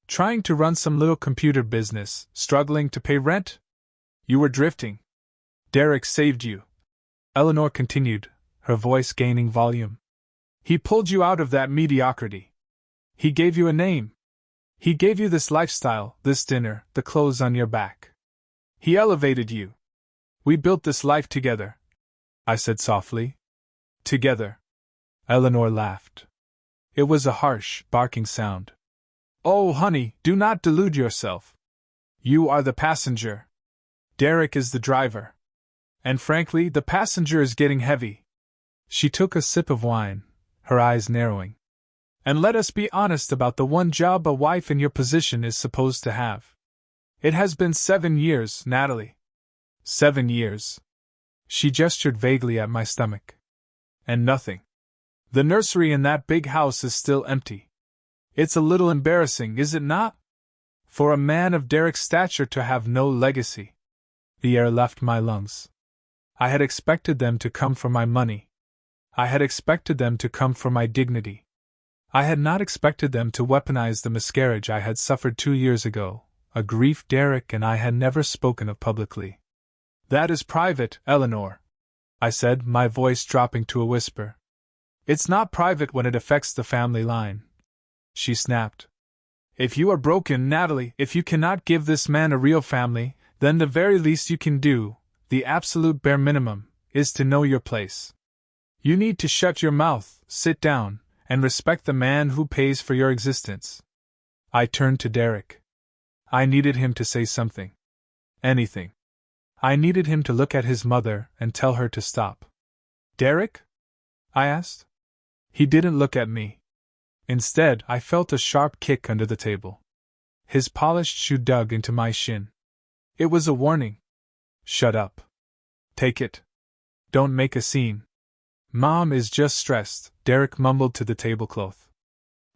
Trying to run some little computer business, struggling to pay rent? You were drifting. Derek saved you. Eleanor continued, her voice gaining volume. He pulled you out of that mediocrity. He gave you a name. He gave you this lifestyle, this dinner, the clothes on your back. He elevated you. We built this life together, I said softly. Together. Eleanor laughed. It was a harsh, barking sound. Oh, honey, do not delude yourself. You are the passenger. Derek is the driver. And frankly, the passenger is getting heavy. She took a sip of wine, her eyes narrowing. And let us be honest about the one job a wife in your position is supposed to have. It has been 7 years, Natalie. 7 years. She gestured vaguely at my stomach. And nothing. The nursery in that big house is still empty. It's a little embarrassing, is it not? For a man of Derek's stature to have no legacy. The air left my lungs. I had expected them to come for my money. I had expected them to come for my dignity. I had not expected them to weaponize the miscarriage I had suffered 2 years ago, a grief Derek and I had never spoken of publicly. That is private, Eleanor, I said, my voice dropping to a whisper. It's not private when it affects the family line. She snapped. If you are broken, Natalie, if you cannot give this man a real family, then the very least you can do, the absolute bare minimum, is to know your place. You need to shut your mouth, sit down, and respect the man who pays for your existence. I turned to Derek. I needed him to say something. Anything. I needed him to look at his mother and tell her to stop. Derek? I asked. He didn't look at me. Instead, I felt a sharp kick under the table. His polished shoe dug into my shin. It was a warning. Shut up. Take it. Don't make a scene. Mom is just stressed, Derek mumbled to the tablecloth.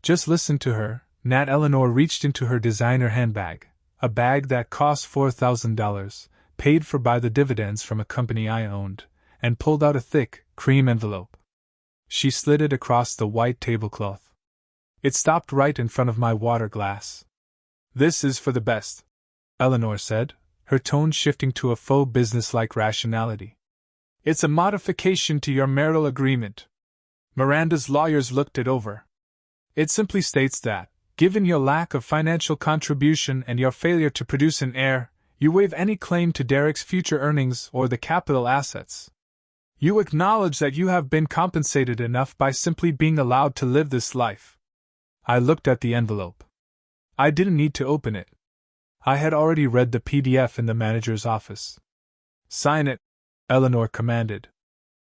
Just listen to her. Nat Eleanor reached into her designer handbag, a bag that cost $4,000, paid for by the dividends from a company I owned, and pulled out a thick, cream envelope. She slid it across the white tablecloth. It stopped right in front of my water glass. This is for the best, Eleanor said, her tone shifting to a faux businesslike rationality. It's a modification to your marital agreement. Miranda's lawyers looked it over. It simply states that, given your lack of financial contribution and your failure to produce an heir, you waive any claim to Derek's future earnings or the capital assets. You acknowledge that you have been compensated enough by simply being allowed to live this life. I looked at the envelope. I didn't need to open it. I had already read the PDF in the manager's office. Sign it, Eleanor commanded.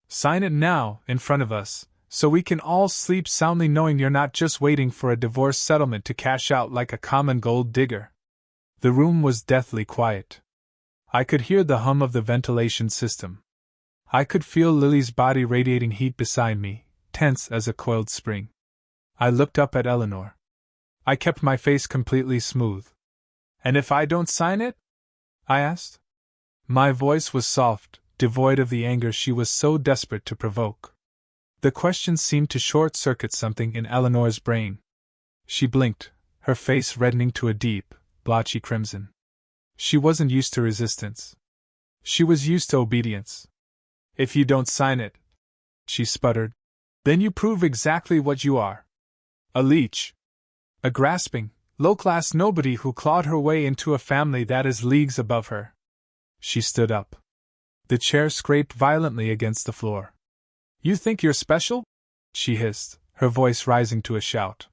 Sign it now, in front of us, so we can all sleep soundly knowing you're not just waiting for a divorce settlement to cash out like a common gold digger. The room was deathly quiet. I could hear the hum of the ventilation system. I could feel Lily's body radiating heat beside me, tense as a coiled spring. I looked up at Eleanor. I kept my face completely smooth. And if I don't sign it? I asked. My voice was soft, devoid of the anger she was so desperate to provoke. The question seemed to short-circuit something in Eleanor's brain. She blinked, her face reddening to a deep, blotchy crimson. She wasn't used to resistance. She was used to obedience. If you don't sign it, she sputtered, then you prove exactly what you are. A leech. A grasping, low-class nobody who clawed her way into a family that is leagues above her. She stood up. The chair scraped violently against the floor. You think you're special? She hissed, her voice rising to a shout.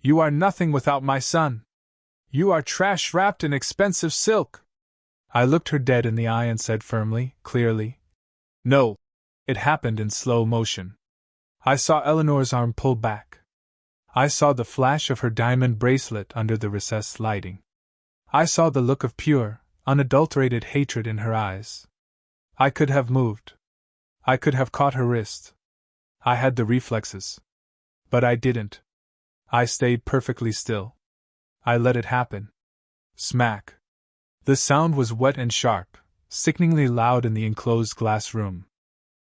You are nothing without my son. You are trash wrapped in expensive silk. I looked her dead in the eye and said firmly, clearly, no. It happened in slow motion. I saw Eleanor's arm pull back. I saw the flash of her diamond bracelet under the recessed lighting. I saw the look of pure, unadulterated hatred in her eyes. I could have moved. I could have caught her wrist. I had the reflexes. But I didn't. I stayed perfectly still. I let it happen. Smack. The sound was wet and sharp, sickeningly loud in the enclosed glass room.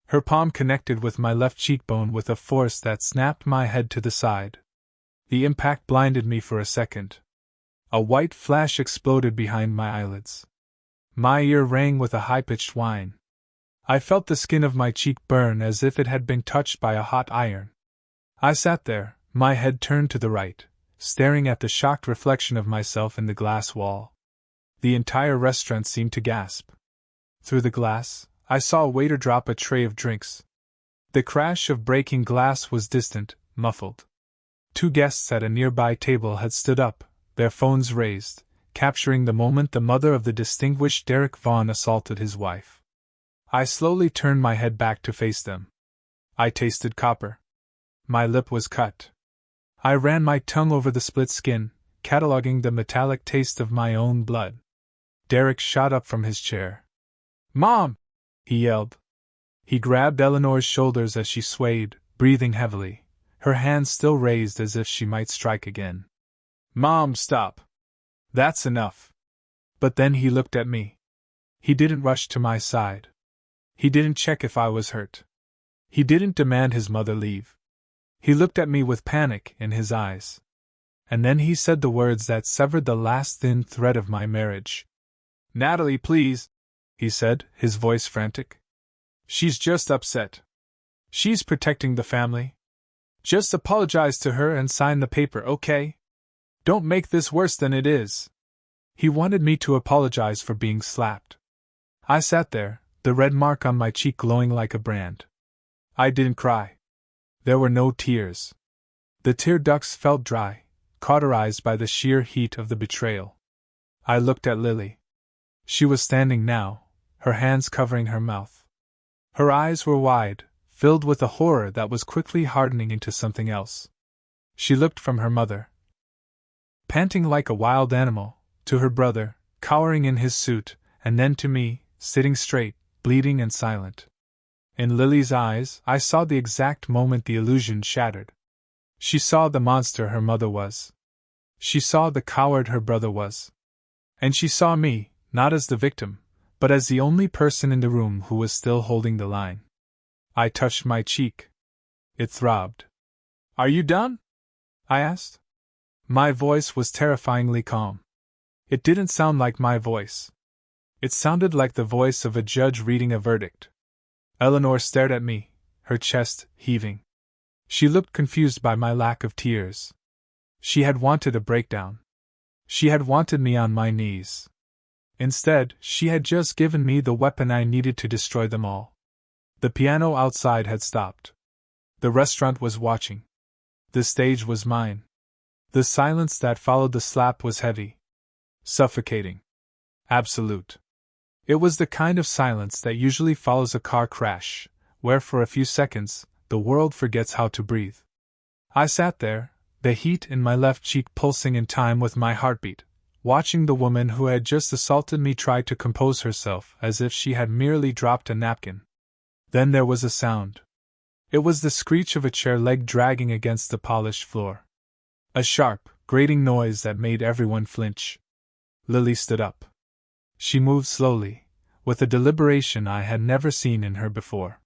Her palm connected with my left cheekbone with a force that snapped my head to the side. The impact blinded me for a second. A white flash exploded behind my eyelids. My ear rang with a high-pitched whine. I felt the skin of my cheek burn as if it had been touched by a hot iron. I sat there, my head turned to the right, staring at the shocked reflection of myself in the glass wall. The entire restaurant seemed to gasp. Through the glass, I saw a waiter drop a tray of drinks. The crash of breaking glass was distant, muffled. Two guests at a nearby table had stood up, their phones raised, capturing the moment the mother of the distinguished Derek Vaughan assaulted his wife. I slowly turned my head back to face them. I tasted copper. My lip was cut. I ran my tongue over the split skin, cataloging the metallic taste of my own blood. Derek shot up from his chair. Mom! He yelled. He grabbed Eleanor's shoulders as she swayed, breathing heavily, her hands still raised as if she might strike again. Mom, stop. That's enough. But then he looked at me. He didn't rush to my side. He didn't check if I was hurt. He didn't demand his mother leave. He looked at me with panic in his eyes. And then he said the words that severed the last thin thread of my marriage. Natalie, please, he said, his voice frantic. She's just upset. She's protecting the family. Just apologize to her and sign the paper, okay? Don't make this worse than it is. He wanted me to apologize for being slapped. I sat there, the red mark on my cheek glowing like a brand. I didn't cry. There were no tears. The tear ducts felt dry, cauterized by the sheer heat of the betrayal. I looked at Lily. She was standing now, her hands covering her mouth. Her eyes were wide, filled with a horror that was quickly hardening into something else. She looked from her mother, panting like a wild animal, to her brother, cowering in his suit, and then to me, sitting straight, bleeding and silent. In Lily's eyes, I saw the exact moment the illusion shattered. She saw the monster her mother was. She saw the coward her brother was. And she saw me, not as the victim, but as the only person in the room who was still holding the line. I touched my cheek. It throbbed. "Are you done?" I asked. My voice was terrifyingly calm. It didn't sound like my voice. It sounded like the voice of a judge reading a verdict. Eleanor stared at me, her chest heaving. She looked confused by my lack of tears. She had wanted a breakdown. She had wanted me on my knees. Instead, she had just given me the weapon I needed to destroy them all. The piano outside had stopped. The restaurant was watching. The stage was mine. The silence that followed the slap was heavy. Suffocating. Absolute. It was the kind of silence that usually follows a car crash, where for a few seconds, the world forgets how to breathe. I sat there, the heat in my left cheek pulsing in time with my heartbeat, watching the woman who had just assaulted me try to compose herself as if she had merely dropped a napkin. Then there was a sound. It was the screech of a chair leg dragging against the polished floor. A sharp, grating noise that made everyone flinch. Lily stood up. She moved slowly, with a deliberation I had never seen in her before.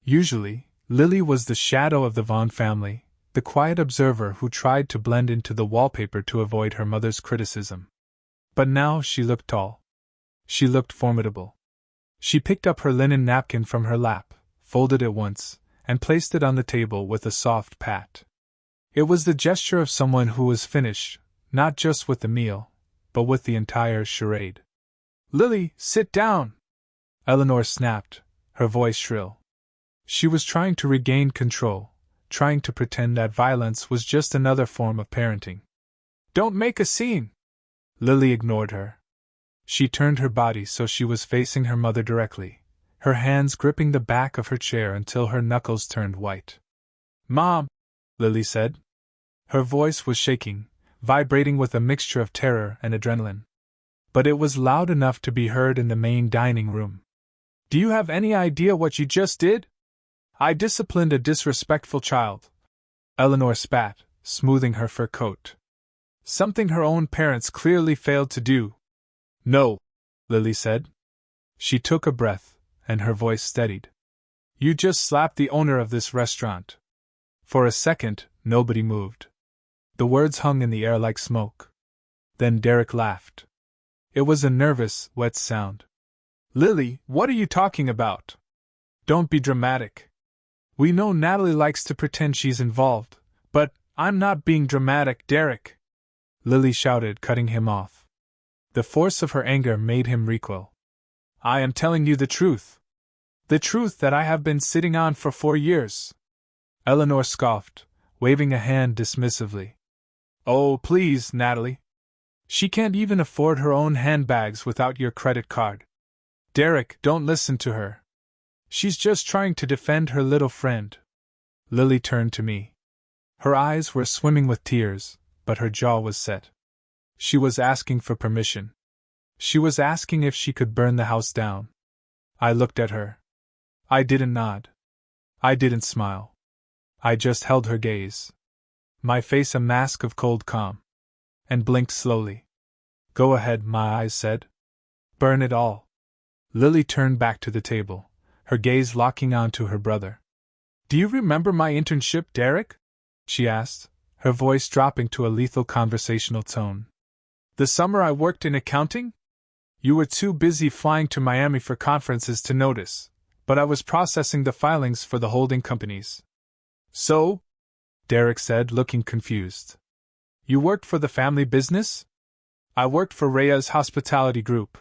Usually, Lily was the shadow of the Vaughn family, the quiet observer who tried to blend into the wallpaper to avoid her mother's criticism. But now she looked tall. She looked formidable. She picked up her linen napkin from her lap, folded it once, and placed it on the table with a soft pat. It was the gesture of someone who was finished, not just with the meal, but with the entire charade. "Lily, sit down!" Eleanor snapped, her voice shrill. She was trying to regain control, trying to pretend that violence was just another form of parenting. "Don't make a scene!" Lily ignored her. She turned her body so she was facing her mother directly, her hands gripping the back of her chair until her knuckles turned white. "Mom," Lily said. Her voice was shaking, vibrating with a mixture of terror and adrenaline. But it was loud enough to be heard in the main dining room. "Do you have any idea what you just did? I disciplined a disrespectful child." Eleanor spat, smoothing her fur coat. "Something her own parents clearly failed to do." "No," Lily said. She took a breath, and her voice steadied. "You just slapped the owner of this restaurant." For a second, nobody moved. The words hung in the air like smoke. Then Derek laughed. It was a nervous, wet sound. "Lily, what are you talking about? Don't be dramatic. We know Natalie likes to pretend she's involved, but I'm not being dramatic, Derek," Lily shouted, cutting him off. The force of her anger made him recoil. "I am telling you the truth. The truth that I have been sitting on for 4 years. Eleanor scoffed, waving a hand dismissively. "Oh, please, Natalie. She can't even afford her own handbags without your credit card. Derek, don't listen to her. She's just trying to defend her little friend." Lily turned to me. Her eyes were swimming with tears, but her jaw was set. She was asking for permission. She was asking if she could burn the house down. I looked at her. I didn't nod. I didn't smile. I just held her gaze. My face a mask of cold calm. And blinked slowly. "Go ahead," my eyes said. "Burn it all." Lily turned back to the table, her gaze locking onto her brother. "Do you remember my internship, Derek?" she asked, her voice dropping to a lethal conversational tone. "The summer I worked in accounting? You were too busy flying to Miami for conferences to notice, but I was processing the filings for the holding companies." "So?" Derek said, looking confused. "You worked for the family business?" "I worked for Rhea's Hospitality Group,"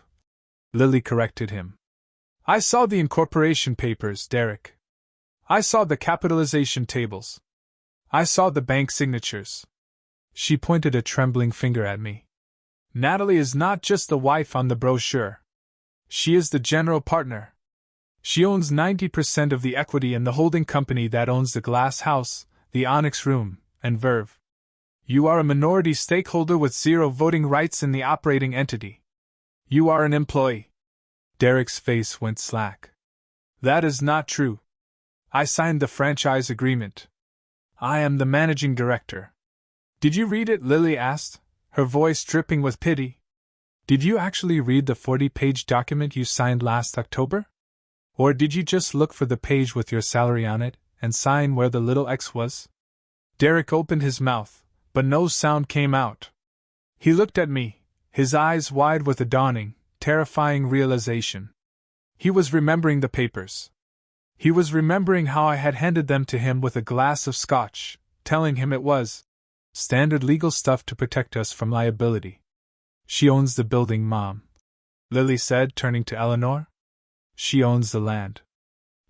Lily corrected him. "I saw the incorporation papers, Derek. I saw the capitalization tables. I saw the bank signatures." She pointed a trembling finger at me. "Natalie is not just the wife on the brochure. She is the general partner. She owns 90% of the equity in the holding company that owns the Glass House, the Onyx Room, and Verve." You are a minority stakeholder with zero voting rights in the operating entity. You are an employee. Derek's face went slack. That is not true. I signed the franchise agreement. I am the managing director. Did you read it? Lily asked, her voice dripping with pity. Did you actually read the 40-page document you signed last October? Or did you just look for the page with your salary on it and sign where the little X was? Derek opened his mouth, but no sound came out. He looked at me, his eyes wide with a dawning, terrifying realization. He was remembering the papers. He was remembering how I had handed them to him with a glass of scotch, telling him it was standard legal stuff to protect us from liability. She owns the building, Mom, Lily said, turning to Eleanor. She owns the land.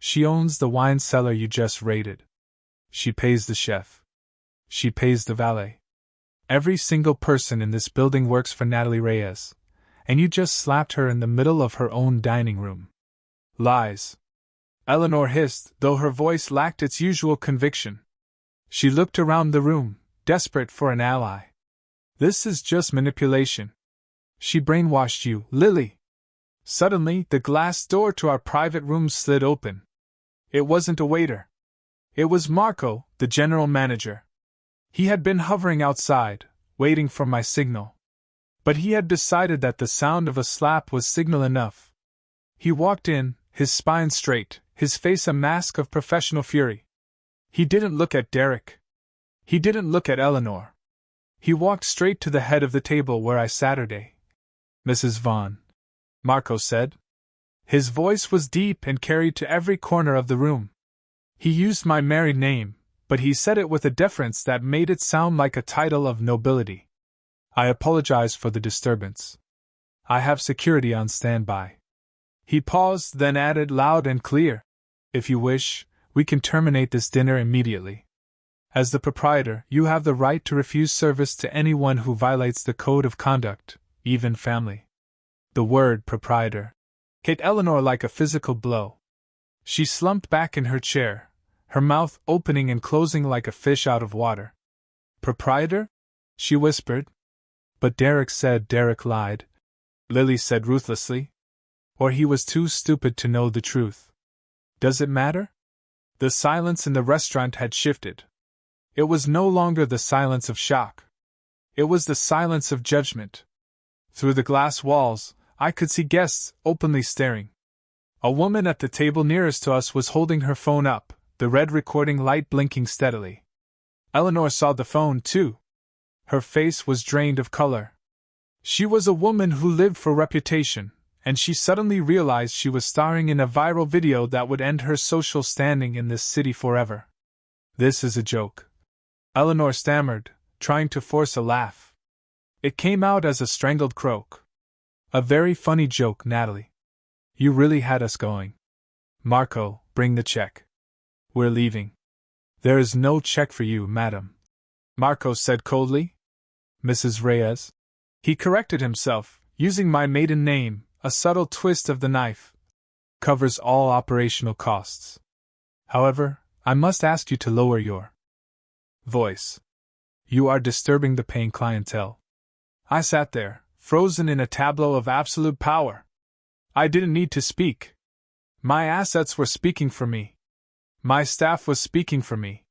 She owns the wine cellar you just raided. She pays the chef. She pays the valet. Every single person in this building works for Natalie Reyes, and you just slapped her in the middle of her own dining room. Lies. Eleanor hissed, though her voice lacked its usual conviction. She looked around the room, desperate for an ally. This is just manipulation. She brainwashed you, Lily. Suddenly, the glass door to our private room slid open. It wasn't a waiter. It was Marco, the general manager. He had been hovering outside, waiting for my signal. But he had decided that the sound of a slap was signal enough. He walked in, his spine straight, his face a mask of professional fury. He didn't look at Derek. He didn't look at Eleanor. He walked straight to the head of the table where I sat. Mrs. Vaughn, Marco said. His voice was deep and carried to every corner of the room. He used my married name, but he said it with a deference that made it sound like a title of nobility. I apologize for the disturbance. I have security on standby. He paused, then added loud and clear, if you wish, we can terminate this dinner immediately. As the proprietor, you have the right to refuse service to anyone who violates the code of conduct, even family. The word proprietor hit Eleanor like a physical blow. She slumped back in her chair, her mouth opening and closing like a fish out of water. Proprietor? She whispered. But Derek said Derek lied, Lily said ruthlessly. Or he was too stupid to know the truth. Does it matter? The silence in the restaurant had shifted. It was no longer the silence of shock. It was the silence of judgment. Through the glass walls, I could see guests openly staring. A woman at the table nearest to us was holding her phone up, the red recording light blinking steadily. Eleanor saw the phone, too. Her face was drained of color. She was a woman who lived for reputation, and she suddenly realized she was starring in a viral video that would end her social standing in this city forever. This is a joke, Eleanor stammered, trying to force a laugh. It came out as a strangled croak. A very funny joke, Natalie. You really had us going. Marco, bring the check. We're leaving. There is no check for you, madam, Marco said coldly. Mrs. Reyes? He corrected himself, using my maiden name, a subtle twist of the knife. Covers all operational costs. However, I must ask you to lower your voice. You are disturbing the paying clientele. I sat there, frozen in a tableau of absolute power. I didn't need to speak. My assets were speaking for me. My staff was speaking for me.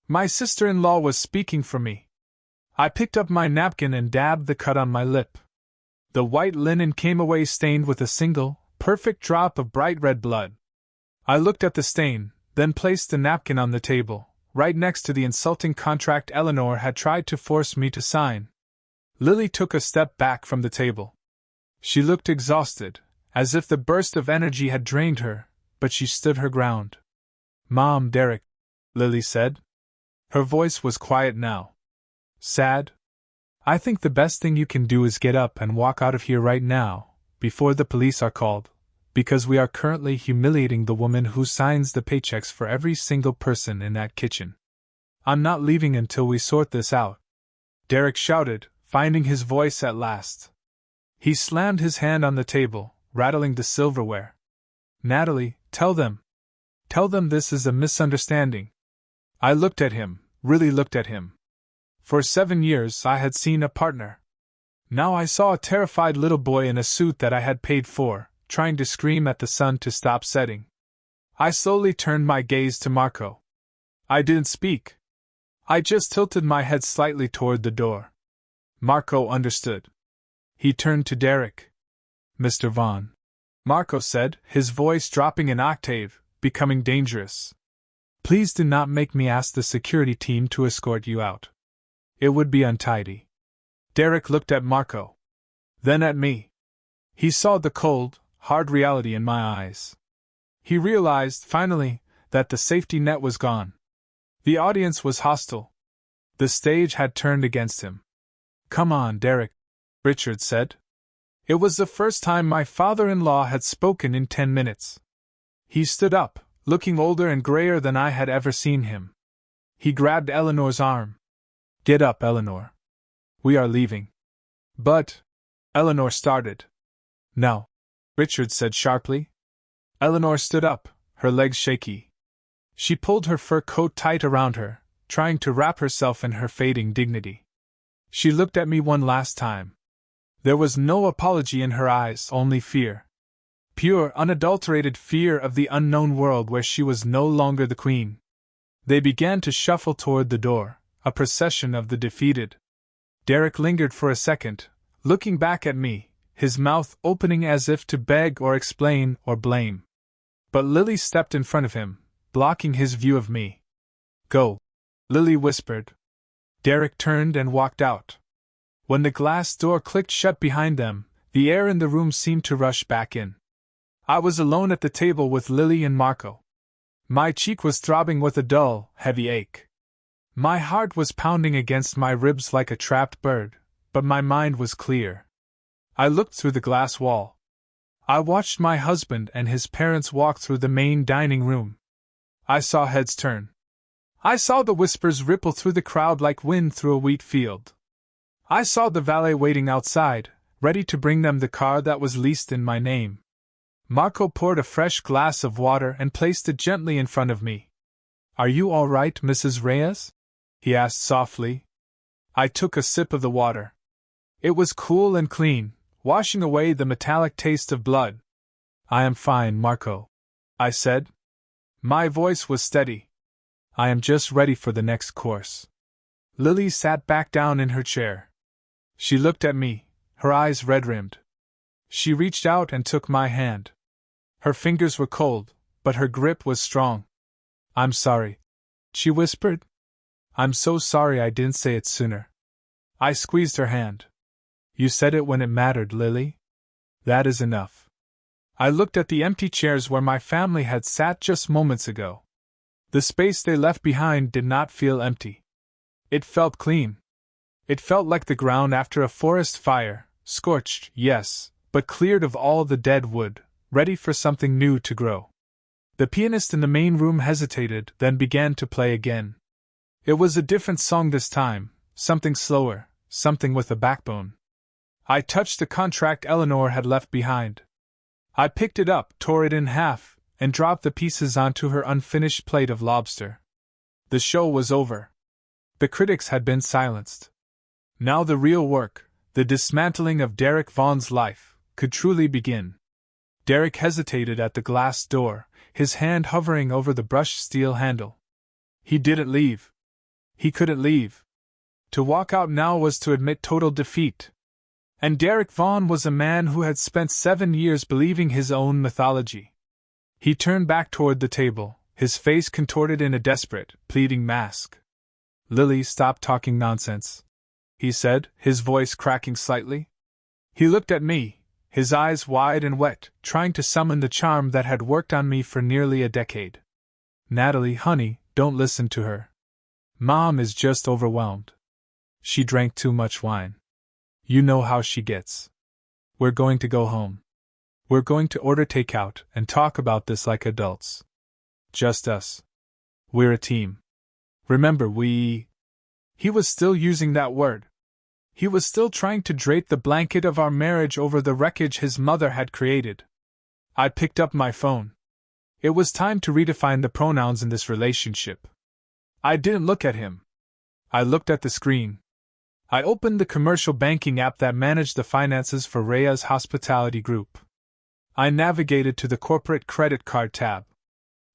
My sister-in-law was speaking for me. I picked up my napkin and dabbed the cut on my lip. The white linen came away stained with a single, perfect drop of bright red blood. I looked at the stain, then placed the napkin on the table, right next to the insulting contract Eleanor had tried to force me to sign. Lily took a step back from the table. She looked exhausted, as if the burst of energy had drained her, but she stood her ground. Mom, Derek, Lily said. Her voice was quiet now. Sad? I think the best thing you can do is get up and walk out of here right now, before the police are called, because we are currently humiliating the woman who signs the paychecks for every single person in that kitchen. I'm not leaving until we sort this out. Derek shouted, finding his voice at last. He slammed his hand on the table, rattling the silverware. Natalie, tell them this is a misunderstanding. I looked at him, really looked at him. For 7 years I had seen a partner. Now I saw a terrified little boy in a suit that I had paid for, trying to scream at the sun to stop setting. I slowly turned my gaze to Marco. I didn't speak. I just tilted my head slightly toward the door. Marco understood. He turned to Derek. Mr. Vaughn, Marco said, his voice dropping an octave, becoming dangerous. Please do not make me ask the security team to escort you out. It would be untidy. Derek looked at Marco. Then at me. He saw the cold, hard reality in my eyes. He realized, finally, that the safety net was gone. The audience was hostile. The stage had turned against him. Come on, Derek, Richard said. It was the first time my father-in-law had spoken in 10 minutes. He stood up, looking older and grayer than I had ever seen him. He grabbed Eleanor's arm. Get up, Eleanor. We are leaving. But, Eleanor started. No, Richard said sharply. Eleanor stood up, her legs shaky. She pulled her fur coat tight around her, trying to wrap herself in her fading dignity. She looked at me one last time. There was no apology in her eyes, only fear. Pure, unadulterated fear of the unknown world where she was no longer the queen. They began to shuffle toward the door, a procession of the defeated. Derek lingered for a second, looking back at me, his mouth opening as if to beg or explain or blame. But Lily stepped in front of him, blocking his view of me. Go, Lily whispered. Derek turned and walked out. When the glass door clicked shut behind them, the air in the room seemed to rush back in. I was alone at the table with Lily and Marco. My cheek was throbbing with a dull, heavy ache. My heart was pounding against my ribs like a trapped bird, but my mind was clear. I looked through the glass wall. I watched my husband and his parents walk through the main dining room. I saw heads turn. I saw the whispers ripple through the crowd like wind through a wheat field. I saw the valet waiting outside, ready to bring them the car that was leased in my name. Marco poured a fresh glass of water and placed it gently in front of me. Are you all right, Mrs. Reyes? He asked softly. I took a sip of the water. It was cool and clean, washing away the metallic taste of blood. I am fine, Marco, I said. My voice was steady. I am just ready for the next course. Lily sat back down in her chair. She looked at me, her eyes red-rimmed. She reached out and took my hand. Her fingers were cold, but her grip was strong. I'm sorry, she whispered. I'm so sorry I didn't say it sooner. I squeezed her hand. You said it when it mattered, Lily. That is enough. I looked at the empty chairs where my family had sat just moments ago. The space they left behind did not feel empty. It felt clean. It felt like the ground after a forest fire, scorched, yes, but cleared of all the dead wood, ready for something new to grow. The pianist in the main room hesitated, then began to play again. It was a different song this time, something slower, something with a backbone. I touched the contract Eleanor had left behind. I picked it up, tore it in half, and dropped the pieces onto her unfinished plate of lobster. The show was over. The critics had been silenced. Now the real work, the dismantling of Derek Vaughn's life, could truly begin. Derek hesitated at the glass door, his hand hovering over the brushed steel handle. He didn't leave. He couldn't leave. To walk out now was to admit total defeat. And Derek Vaughan was a man who had spent 7 years believing his own mythology. He turned back toward the table, his face contorted in a desperate, pleading mask. Lily, stop talking nonsense, he said, his voice cracking slightly. He looked at me, his eyes wide and wet, trying to summon the charm that had worked on me for nearly a decade. Natalie, honey, don't listen to her. Mom is just overwhelmed. She drank too much wine. You know how she gets. We're going to go home. We're going to order takeout and talk about this like adults. Just us. We're a team. Remember, He was still using that word. He was still trying to drape the blanket of our marriage over the wreckage his mother had created. I picked up my phone. It was time to redefine the pronouns in this relationship. I didn't look at him. I looked at the screen. I opened the commercial banking app that managed the finances for Rhea's hospitality group. I navigated to the corporate credit card tab.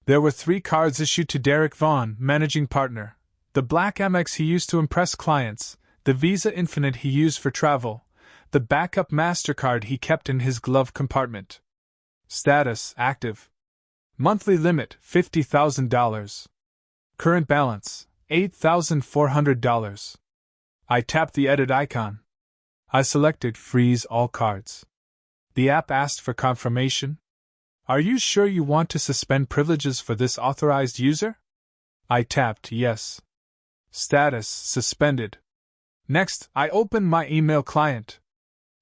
There were 3 cards issued to Derek Vaughn, managing partner: the black Amex he used to impress clients, the Visa Infinite he used for travel, the backup MasterCard he kept in his glove compartment. Status: active. Monthly limit: $50,000. Current balance: $8,400. I tapped the edit icon. I selected freeze all cards. The app asked for confirmation. Are you sure you want to suspend privileges for this authorized user? I tapped yes. Status: suspended. Next, I opened my email client.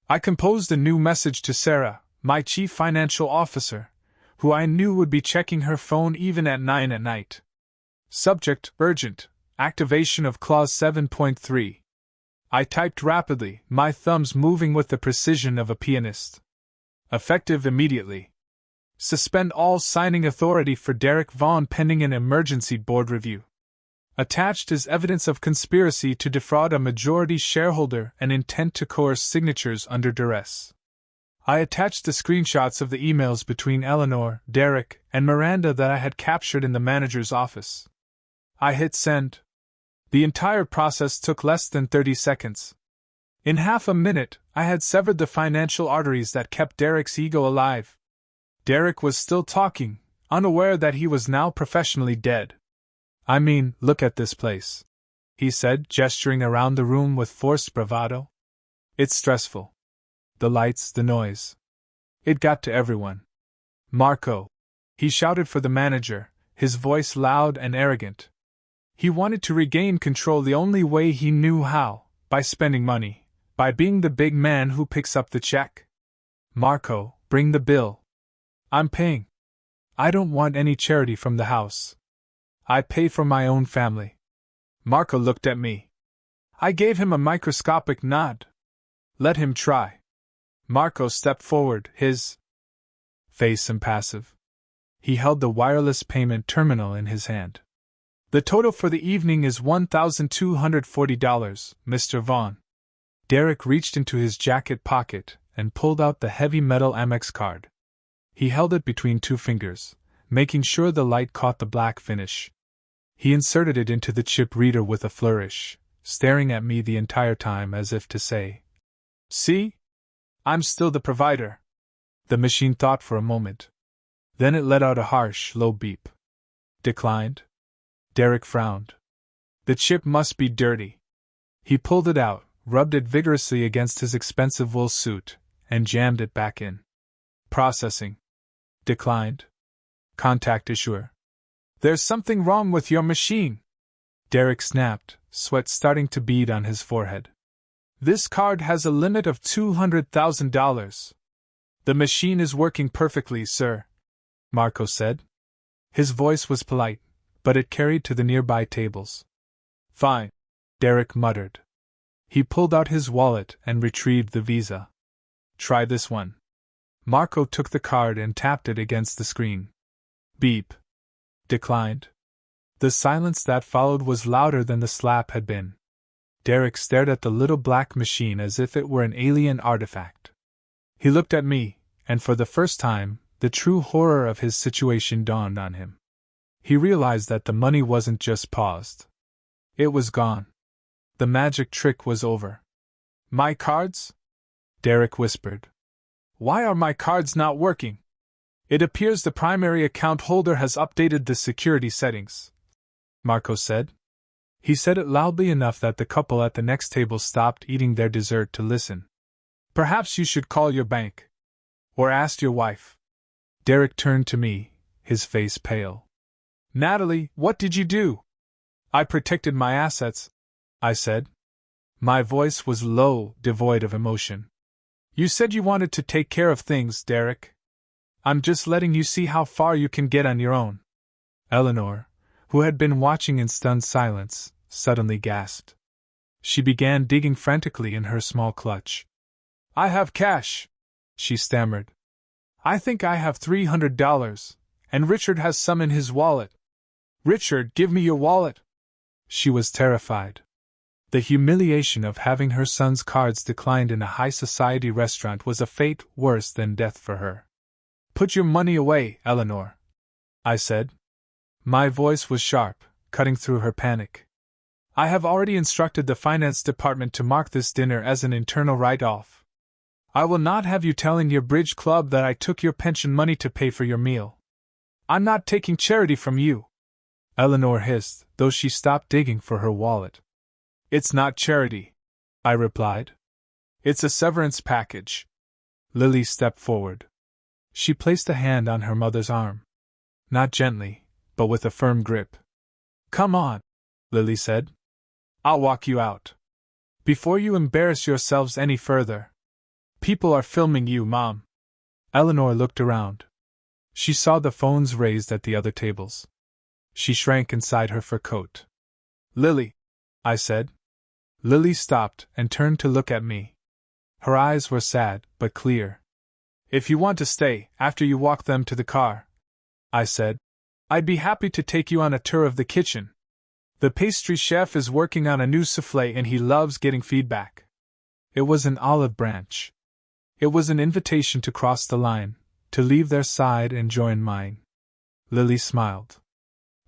I composed a new message to Sarah, my chief financial officer, who I knew would be checking her phone even at 9 at night. Subject: urgent, activation of clause 7.3. I typed rapidly, my thumbs moving with the precision of a pianist. Effective immediately. Suspend all signing authority for Derek Vaughn pending an emergency board review. Attached is evidence of conspiracy to defraud a majority shareholder and intent to coerce signatures under duress. I attached the screenshots of the emails between Eleanor, Derek, and Miranda that I had captured in the manager's office. I hit send. The entire process took less than 30 seconds. In half a minute, I had severed the financial arteries that kept Derek's ego alive. Derek was still talking, unaware that he was now professionally dead. I mean, look at this place, he said, gesturing around the room with forced bravado. It's stressful. The lights, the noise. It got to everyone. Marco. He shouted for the manager, his voice loud and arrogant. He wanted to regain control the only way he knew how, by spending money, by being the big man who picks up the check. Marco, bring the bill. I'm paying. I don't want any charity from the house. I pay for my own family. Marco looked at me. I gave him a microscopic nod. Let him try. Marco stepped forward, his face impassive. He held the wireless payment terminal in his hand. The total for the evening is $1,240, Mr. Vaughn. Derek reached into his jacket pocket and pulled out the heavy metal Amex card. He held it between 2 fingers, making sure the light caught the black finish. He inserted it into the chip reader with a flourish, staring at me the entire time as if to say, "See? I'm still the provider." The machine thought for a moment. Then it let out a harsh, low beep. Declined? Derek frowned. The chip must be dirty. He pulled it out, rubbed it vigorously against his expensive wool suit, and jammed it back in. Processing. Declined. Contact issuer. There's something wrong with your machine. Derek snapped, sweat starting to bead on his forehead. This card has a limit of $200,000. The machine is working perfectly, sir, Marco said. His voice was polite, but it carried to the nearby tables. Fine, Derek muttered. He pulled out his wallet and retrieved the Visa. Try this one. Marco took the card and tapped it against the screen. Beep. Declined. The silence that followed was louder than the slap had been. Derek stared at the little black machine as if it were an alien artifact. He looked at me, and for the first time, the true horror of his situation dawned on him. He realized that the money wasn't just paused. It was gone. The magic trick was over. My cards? Derek whispered. Why are my cards not working? It appears the primary account holder has updated the security settings, Marco said. He said it loudly enough that the couple at the next table stopped eating their dessert to listen. Perhaps you should call your bank. Or ask your wife. Derek turned to me, his face pale. Natalie, what did you do? I protected my assets, I said. My voice was low, devoid of emotion. You said you wanted to take care of things, Derek. I'm just letting you see how far you can get on your own. Eleanor, who had been watching in stunned silence, suddenly gasped. She began digging frantically in her small clutch. I have cash, she stammered. I think I have $300, and Richard has some in his wallet. Richard, give me your wallet. She was terrified. The humiliation of having her son's cards declined in a high-society restaurant was a fate worse than death for her. "Put your money away, Eleanor," I said. My voice was sharp, cutting through her panic. "I have already instructed the finance department to mark this dinner as an internal write-off. I will not have you telling your bridge club that I took your pension money to pay for your meal. I'm not taking charity from you," Eleanor hissed, though she stopped digging for her wallet. "It's not charity," I replied. "It's a severance package." Lily stepped forward. She placed a hand on her mother's arm. Not gently, but with a firm grip. "Come on," Lily said. "I'll walk you out. Before you embarrass yourselves any further. People are filming you, Mom." Eleanor looked around. She saw the phones raised at the other tables. She shrank inside her fur coat. "Lily," I said. Lily stopped and turned to look at me. Her eyes were sad, but clear. "If you want to stay, after you walk them to the car," I said, "I'd be happy to take you on a tour of the kitchen. The pastry chef is working on a new souffle and he loves getting feedback." It was an olive branch. It was an invitation to cross the line, to leave their side and join mine. Lily smiled.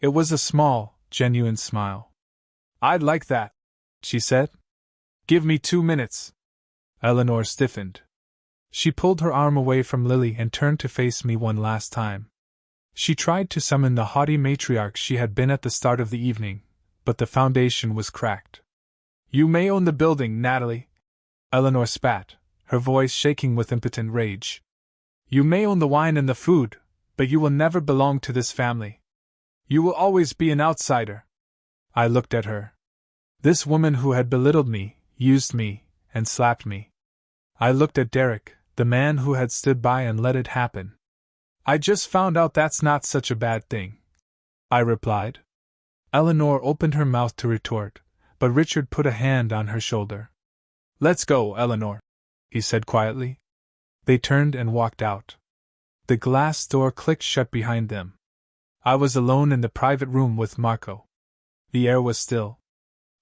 It was a small, genuine smile. "I'd like that," she said. "Give me 2 minutes." Eleanor stiffened. She pulled her arm away from Lily and turned to face me one last time. She tried to summon the haughty matriarch she had been at the start of the evening, but the foundation was cracked. "You may own the building, Natalie," Eleanor spat, her voice shaking with impotent rage. "You may own the wine and the food, but you will never belong to this family. You will always be an outsider." I looked at her. This woman who had belittled me, used me, and slapped me. I looked at Derek, the man who had stood by and let it happen. "I just found out that's not such a bad thing," I replied. Eleanor opened her mouth to retort, but Richard put a hand on her shoulder. "Let's go, Eleanor," he said quietly. They turned and walked out. The glass door clicked shut behind them. I was alone in the private room with Marco. The air was still.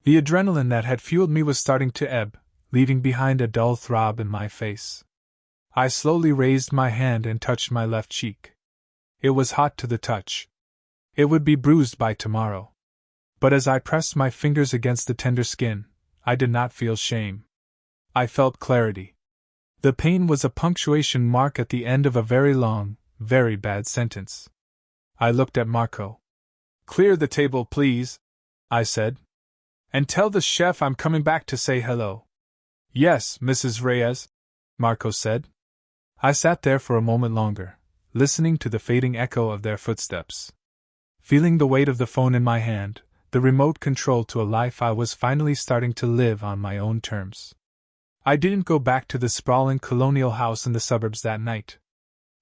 The adrenaline that had fueled me was starting to ebb, leaving behind a dull throb in my face. I slowly raised my hand and touched my left cheek. It was hot to the touch. It would be bruised by tomorrow. But as I pressed my fingers against the tender skin, I did not feel shame. I felt clarity. The pain was a punctuation mark at the end of a very long, very bad sentence. I looked at Marco. "Clear the table, please," I said. "And tell the chef I'm coming back to say hello." "Yes, Mrs. Reyes," Marco said. I sat there for a moment longer, listening to the fading echo of their footsteps. Feeling the weight of the phone in my hand, the remote control to a life I was finally starting to live on my own terms. I didn't go back to the sprawling colonial house in the suburbs that night.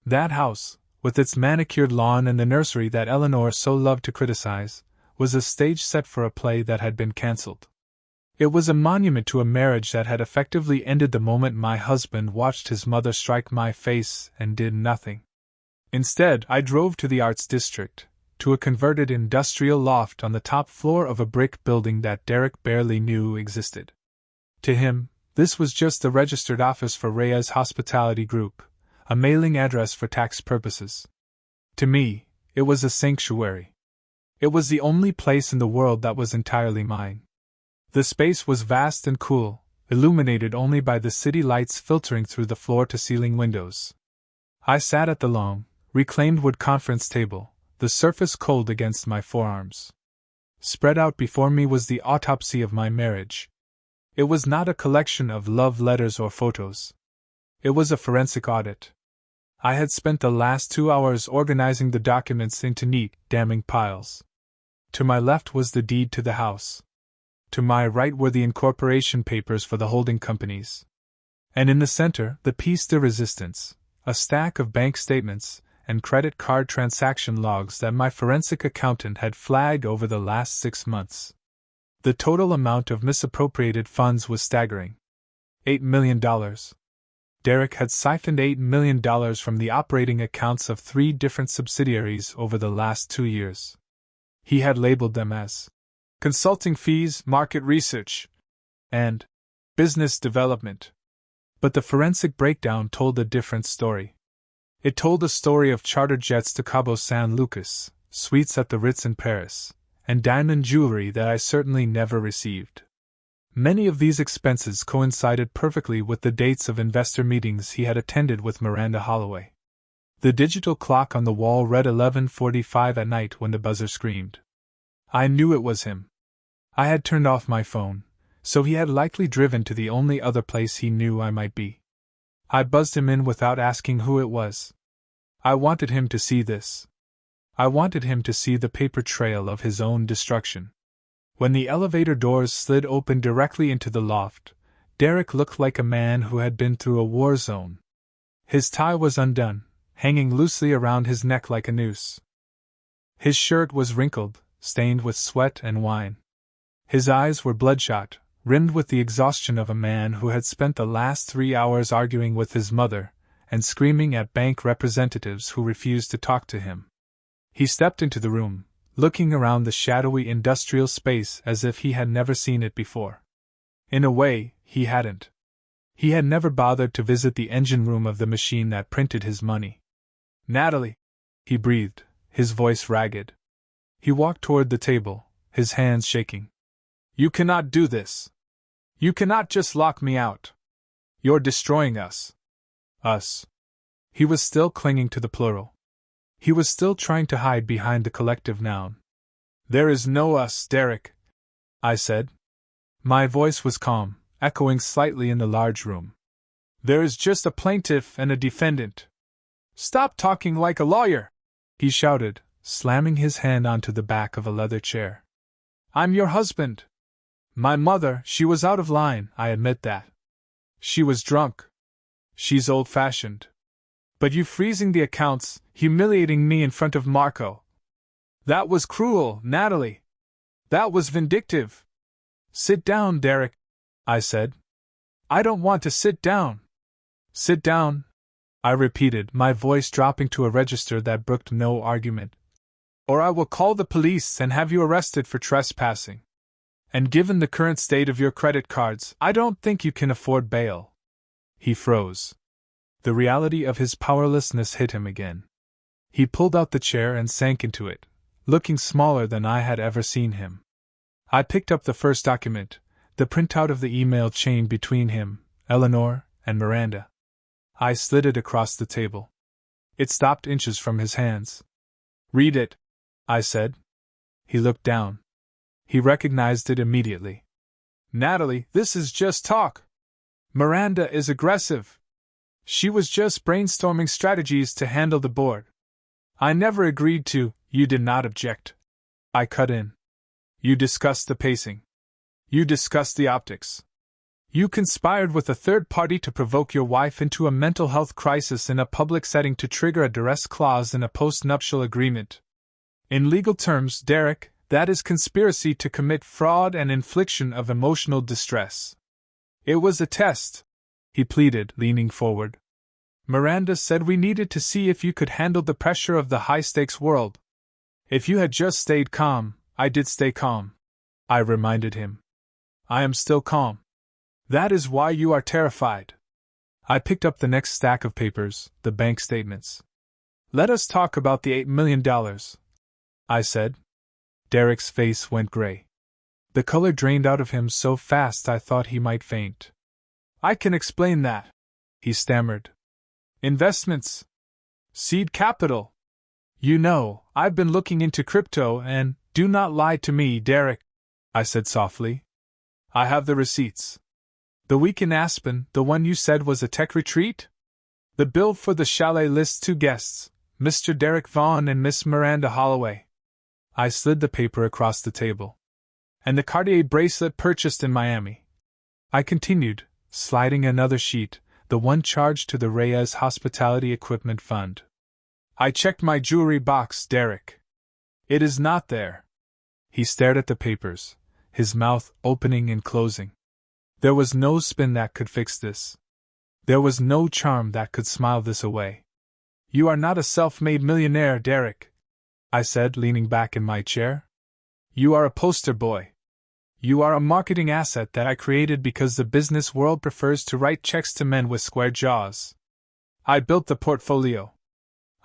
That house, with its manicured lawn and the nursery that Eleanor so loved to criticize, was a stage set for a play that had been cancelled. It was a monument to a marriage that had effectively ended the moment my husband watched his mother strike my face and did nothing. Instead, I drove to the Arts District, to a converted industrial loft on the top floor of a brick building that Derek barely knew existed. To him, this was just the registered office for Reyes Hospitality Group, a mailing address for tax purposes. To me, it was a sanctuary. It was the only place in the world that was entirely mine. The space was vast and cool, illuminated only by the city lights filtering through the floor-to-ceiling windows. I sat at the long, reclaimed wood conference table, the surface cold against my forearms. Spread out before me was the autopsy of my marriage. It was not a collection of love letters or photos. It was a forensic audit. I had spent the last 2 hours organizing the documents into neat, damning piles. To my left was the deed to the house. To my right were the incorporation papers for the holding companies. And in the center, the piece de resistance, a stack of bank statements and credit card transaction logs that my forensic accountant had flagged over the last 6 months. The total amount of misappropriated funds was staggering. $8 million. Derek had siphoned $8 million from the operating accounts of 3 different subsidiaries over the last 2 years. He had labeled them as consulting fees, market research, and business development. But the forensic breakdown told a different story. It told a story of chartered jets to Cabo San Lucas, suites at the Ritz in Paris, and diamond jewelry that I certainly never received. Many of these expenses coincided perfectly with the dates of investor meetings he had attended with Miranda Holloway. The digital clock on the wall read 11:45 at night when the buzzer screamed. I knew it was him. I had turned off my phone, so he had likely driven to the only other place he knew I might be. I buzzed him in without asking who it was. I wanted him to see this. I wanted him to see the paper trail of his own destruction. When the elevator doors slid open directly into the loft, Derek looked like a man who had been through a war zone. His tie was undone, hanging loosely around his neck like a noose. His shirt was wrinkled, stained with sweat and wine. His eyes were bloodshot, rimmed with the exhaustion of a man who had spent the last 3 hours arguing with his mother and screaming at bank representatives who refused to talk to him. He stepped into the room, looking around the shadowy industrial space as if he had never seen it before. In a way, he hadn't. He had never bothered to visit the engine room of the machine that printed his money. "Natalie," he breathed, his voice ragged. He walked toward the table, his hands shaking. "You cannot do this. You cannot just lock me out. You're destroying us." Us. He was still clinging to the plural. He was still trying to hide behind the collective noun. "There is no us, Derek," I said. My voice was calm, echoing slightly in the large room. "There is just a plaintiff and a defendant." "Stop talking like a lawyer!" he shouted, slamming his hand onto the back of a leather chair. "I'm your husband." "My mother, she was out of line, I admit that. She was drunk. She's old-fashioned. But you freezing the accounts, humiliating me in front of Marco. That was cruel, Natalie. That was vindictive." "Sit down, Derek," I said. "I don't want to sit down." "Sit down," I repeated, my voice dropping to a register that brooked no argument. "Or I will call the police and have you arrested for trespassing. And given the current state of your credit cards, I don't think you can afford bail." He froze. The reality of his powerlessness hit him again. He pulled out the chair and sank into it, looking smaller than I had ever seen him. I picked up the first document, the printout of the email chain between him, Eleanor, and Miranda. I slid it across the table. It stopped inches from his hands. "Read it," I said. He looked down. He recognized it immediately. "Natalie, this is just talk. Miranda is aggressive. She was just brainstorming strategies to handle the board. I never agreed to." "You did not object," I cut in. "You discussed the pacing. You discussed the optics. You conspired with a third party to provoke your wife into a mental health crisis in a public setting to trigger a duress clause in a post-nuptial agreement. In legal terms, Derek, that is conspiracy to commit fraud and infliction of emotional distress." "It was a test," he pleaded, leaning forward. "Miranda said we needed to see if you could handle the pressure of the high-stakes world. If you had just stayed calm." "I did stay calm," I reminded him. "I am still calm. That is why you are terrified." I picked up the next stack of papers, the bank statements. "Let us talk about the $8 million, I said. Derek's face went gray. The color drained out of him so fast I thought he might faint. "I can explain that," he stammered. "Investments. Seed capital. You know, I've been looking into crypto and—" "Do not lie to me, Derek," I said softly. "I have the receipts. The week in Aspen, the one you said was a tech retreat? The bill for the chalet lists 2 guests, Mr. Derek Vaughan and Miss Miranda Holloway." I slid the paper across the table. "And the Cartier bracelet purchased in Miami," I continued, sliding another sheet, the one charged to the Reyes Hospitality Equipment Fund. "I checked my jewelry box, Derek. It is not there." He stared at the papers, his mouth opening and closing. There was no spin that could fix this. There was no charm that could smile this away. "You are not a self-made millionaire, Derek," I said, leaning back in my chair. "You are a poster boy. You are a marketing asset that I created because the business world prefers to write checks to men with square jaws. I built the portfolio.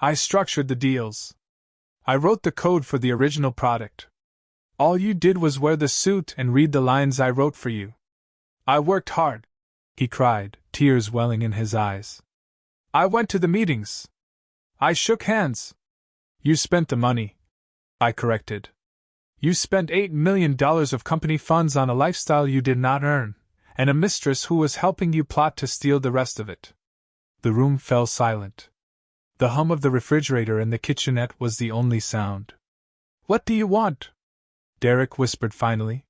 I structured the deals. I wrote the code for the original product. All you did was wear the suit and read the lines I wrote for you. I worked hard, he cried, tears welling in his eyes. I went to the meetings. I shook hands. You spent the money, I corrected. You spent $8 million of company funds on a lifestyle you did not earn, and a mistress who was helping you plot to steal the rest of it. The room fell silent. The hum of the refrigerator in the kitchenette was the only sound. What do you want? Derek whispered finally.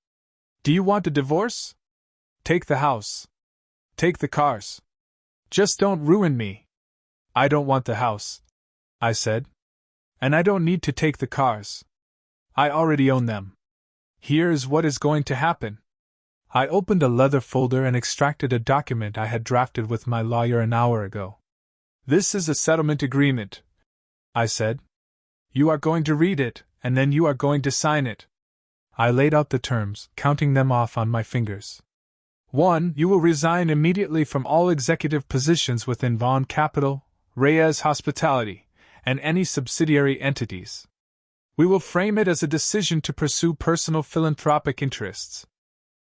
Do you want a divorce? Take the house. Take the cars. Just don't ruin me. I don't want the house, I said. And I don't need to take the cars. I already own them. Here is what is going to happen. I opened a leather folder and extracted a document I had drafted with my lawyer an hour ago. This is a settlement agreement, I said. You are going to read it, and then you are going to sign it. I laid out the terms, counting them off on my fingers. 1. You will resign immediately from all executive positions within Vaughn Capital, Reyes Hospitality, and any subsidiary entities. We will frame it as a decision to pursue personal philanthropic interests.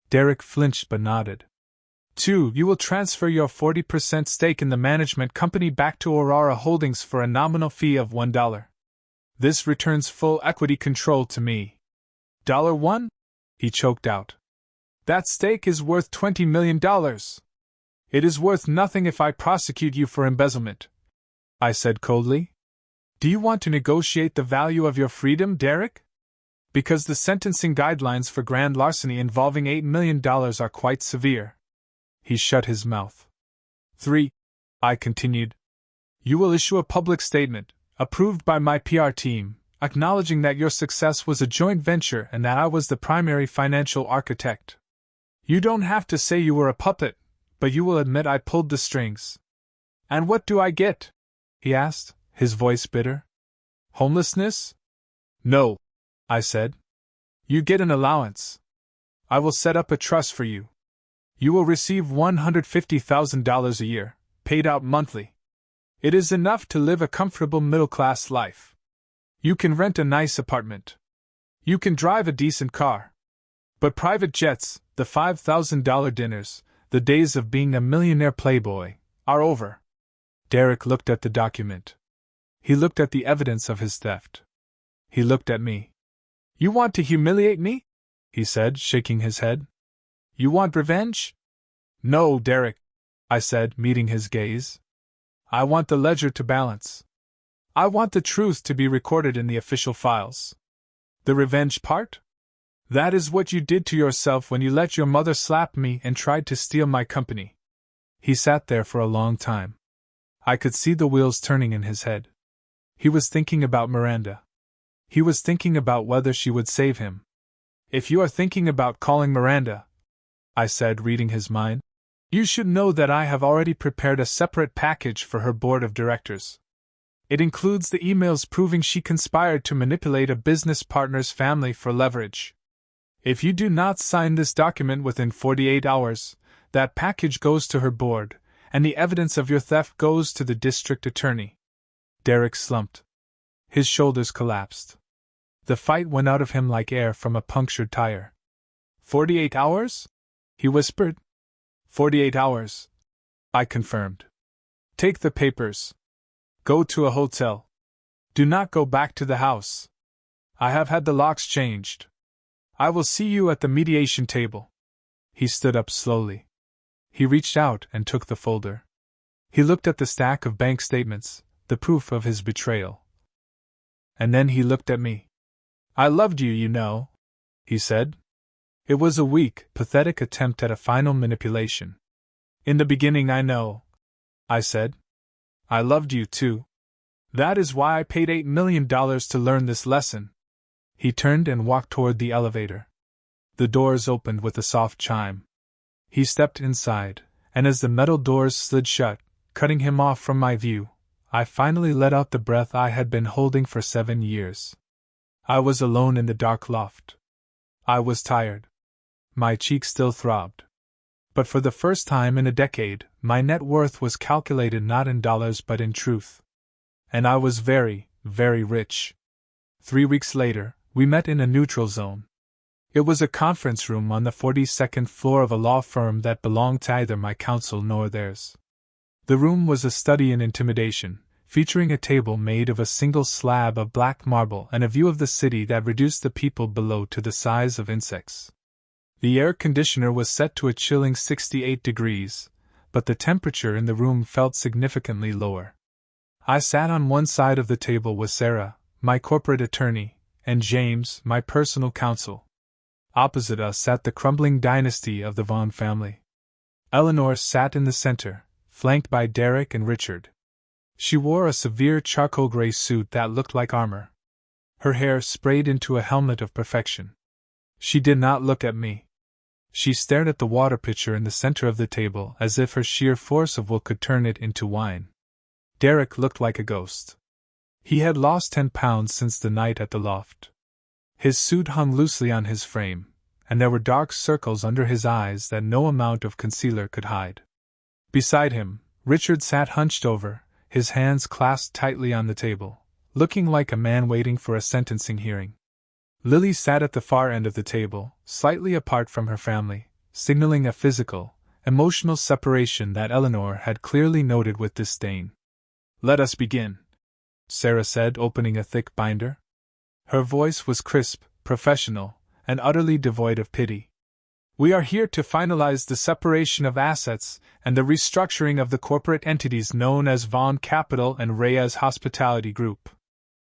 Derek flinched but nodded. 2. You will transfer your 40% stake in the management company back to Aurora Holdings for a nominal fee of $1. This returns full equity control to me. $1? He choked out. That stake is worth $20 million. It is worth nothing if I prosecute you for embezzlement, I said coldly. Do you want to negotiate the value of your freedom, Derek? Because the sentencing guidelines for grand larceny involving $8 million are quite severe. He shut his mouth. 3. I continued. You will issue a public statement, approved by my PR team, acknowledging that your success was a joint venture and that I was the primary financial architect. You don't have to say you were a puppet, but you will admit I pulled the strings. And what do I get? He asked, his voice bitter. Homelessness? No, I said. You get an allowance. I will set up a trust for you. You will receive $150,000 a year, paid out monthly. It is enough to live a comfortable middle-class life. You can rent a nice apartment. You can drive a decent car. But private jets, the $5,000 dinners, the days of being a millionaire playboy, are over. Derek looked at the document. He looked at the evidence of his theft. He looked at me. You want to humiliate me? He said, shaking his head. You want revenge? No, Derek, I said, meeting his gaze. I want the ledger to balance. I want the truth to be recorded in the official files. The revenge part? That is what you did to yourself when you let your mother slap me and tried to steal my company. He sat there for a long time. I could see the wheels turning in his head. He was thinking about Miranda. He was thinking about whether she would save him. If you are thinking about calling Miranda, I said, reading his mind, you should know that I have already prepared a separate package for her board of directors. It includes the emails proving she conspired to manipulate a business partner's family for leverage. If you do not sign this document within 48 hours, that package goes to her board, and the evidence of your theft goes to the district attorney. Derek slumped. His shoulders collapsed. The fight went out of him like air from a punctured tire. 48 hours? He whispered. 48 hours, I confirmed. Take the papers. Go to a hotel. Do not go back to the house. I have had the locks changed. I will see you at the mediation table. He stood up slowly. He reached out and took the folder. He looked at the stack of bank statements, the proof of his betrayal. And then he looked at me. I loved you, you know, he said. It was a weak, pathetic attempt at a final manipulation. In the beginning, I know, I said. I loved you too. That is why I paid $8 million to learn this lesson. He turned and walked toward the elevator. The doors opened with a soft chime. He stepped inside, and as the metal doors slid shut, cutting him off from my view, I finally let out the breath I had been holding for 7 years. I was alone in the dark loft. I was tired. My cheek still throbbed. But for the first time in a decade, my net worth was calculated not in dollars but in truth. And I was very, very rich. 3 weeks later, we met in a neutral zone. It was a conference room on the 42nd floor of a law firm that belonged to neither my counsel nor theirs. The room was a study in intimidation, featuring a table made of a single slab of black marble and a view of the city that reduced the people below to the size of insects. The air conditioner was set to a chilling 68 degrees, but the temperature in the room felt significantly lower. I sat on one side of the table with Sarah, my corporate attorney, and James, my personal counsel. Opposite us sat the crumbling dynasty of the Vaughn family. Eleanor sat in the center, flanked by Derek and Richard. She wore a severe charcoal gray suit that looked like armor. Her hair sprayed into a helmet of perfection. She did not look at me. She stared at the water pitcher in the center of the table as if her sheer force of will could turn it into wine. Derek looked like a ghost. He had lost 10 pounds since the night at the loft. His suit hung loosely on his frame, and there were dark circles under his eyes that no amount of concealer could hide. Beside him, Richard sat hunched over, his hands clasped tightly on the table, looking like a man waiting for a sentencing hearing. Lily sat at the far end of the table, slightly apart from her family, signaling a physical, emotional separation that Eleanor had clearly noted with disdain. "Let us begin," Sarah said, opening a thick binder. Her voice was crisp, professional, and utterly devoid of pity. "We are here to finalize the separation of assets and the restructuring of the corporate entities known as Vaughn Capital and Reyes Hospitality Group."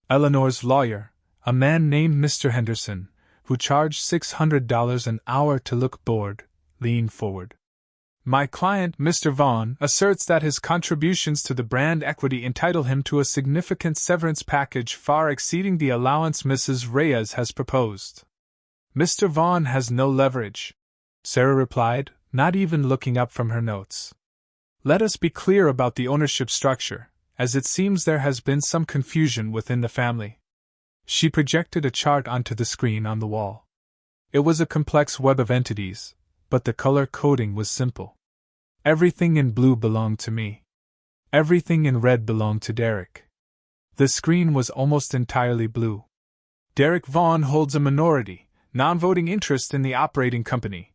Eleanor's lawyer, a man named Mr. Henderson, who charged $600 an hour to look bored, leaned forward. "My client, Mr. Vaughn, asserts that his contributions to the brand equity entitle him to a significant severance package far exceeding the allowance Mrs. Reyes has proposed." "Mr. Vaughn has no leverage," Sarah replied, not even looking up from her notes. "Let us be clear about the ownership structure, as it seems there has been some confusion within the family." She projected a chart onto the screen on the wall. It was a complex web of entities, but the color coding was simple. Everything in blue belonged to me. Everything in red belonged to Derek. The screen was almost entirely blue. "Derek Vaughn holds a minority, non-voting interest in the operating company,"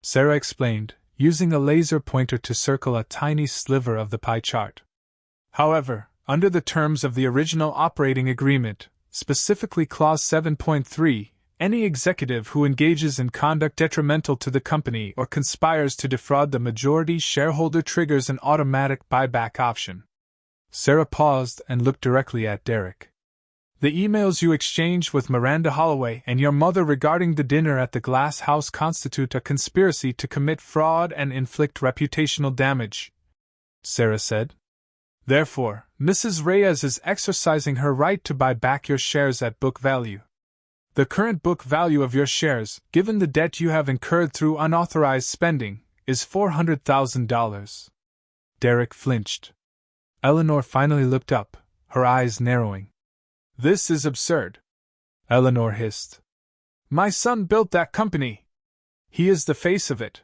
Sarah explained, using a laser pointer to circle a tiny sliver of the pie chart. "However, under the terms of the original operating agreement, specifically Clause 7.3, any executive who engages in conduct detrimental to the company or conspires to defraud the majority shareholder triggers an automatic buyback option." Sarah paused and looked directly at Derek. "The emails you exchanged with Miranda Holloway and your mother regarding the dinner at the Glass House constitute a conspiracy to commit fraud and inflict reputational damage," Sarah said. "Therefore, Mrs. Reyes is exercising her right to buy back your shares at book value. The current book value of your shares, given the debt you have incurred through unauthorized spending, is $400,000. Derek flinched. Eleanor finally looked up, her eyes narrowing. "This is absurd," Eleanor hissed. "My son built that company. He is the face of it.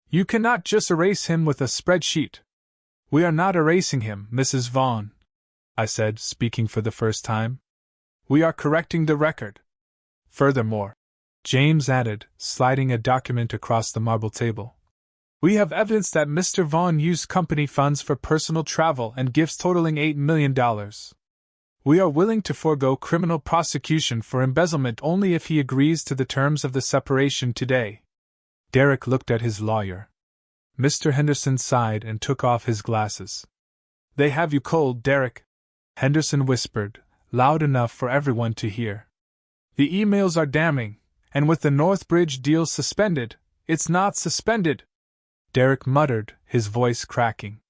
You cannot just erase him with a spreadsheet." "We are not erasing him, Mrs. Vaughn," I said, speaking for the first time. "We are correcting the record. Furthermore," James added, sliding a document across the marble table, "we have evidence that Mr. Vaughn used company funds for personal travel and gifts totaling $8 million. We are willing to forego criminal prosecution for embezzlement only if he agrees to the terms of the separation today." Derek looked at his lawyer. Mr. Henderson sighed and took off his glasses. "They have you cold, Derek," Henderson whispered, loud enough for everyone to hear. "The emails are damning, and with the Northbridge deal suspended, it's not suspended." Derek muttered, his voice cracking.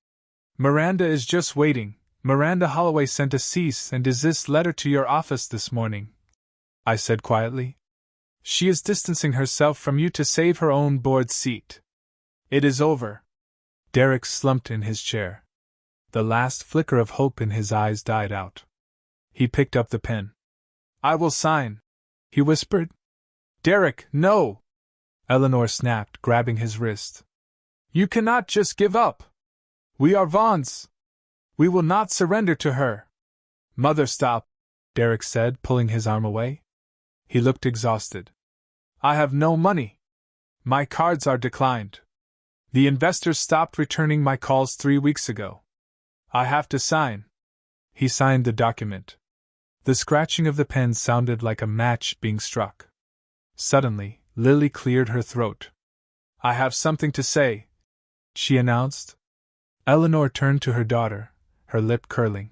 "Miranda is just waiting. Miranda Holloway sent a cease and desist letter to your office this morning," I said quietly. "She is distancing herself from you to save her own board seat. It is over." Derek slumped in his chair. The last flicker of hope in his eyes died out. He picked up the pen. "I will sign," he whispered. "Derek, no!" Eleanor snapped, grabbing his wrist. You cannot just give up. We are Vaughns. We will not surrender to her. Mother, stop, Derek said, pulling his arm away. He looked exhausted. I have no money. My cards are declined. The investors stopped returning my calls 3 weeks ago. I have to sign. He signed the document. The scratching of the pen sounded like a match being struck. Suddenly, Lily cleared her throat. I have something to say, she announced. Eleanor turned to her daughter, her lip curling.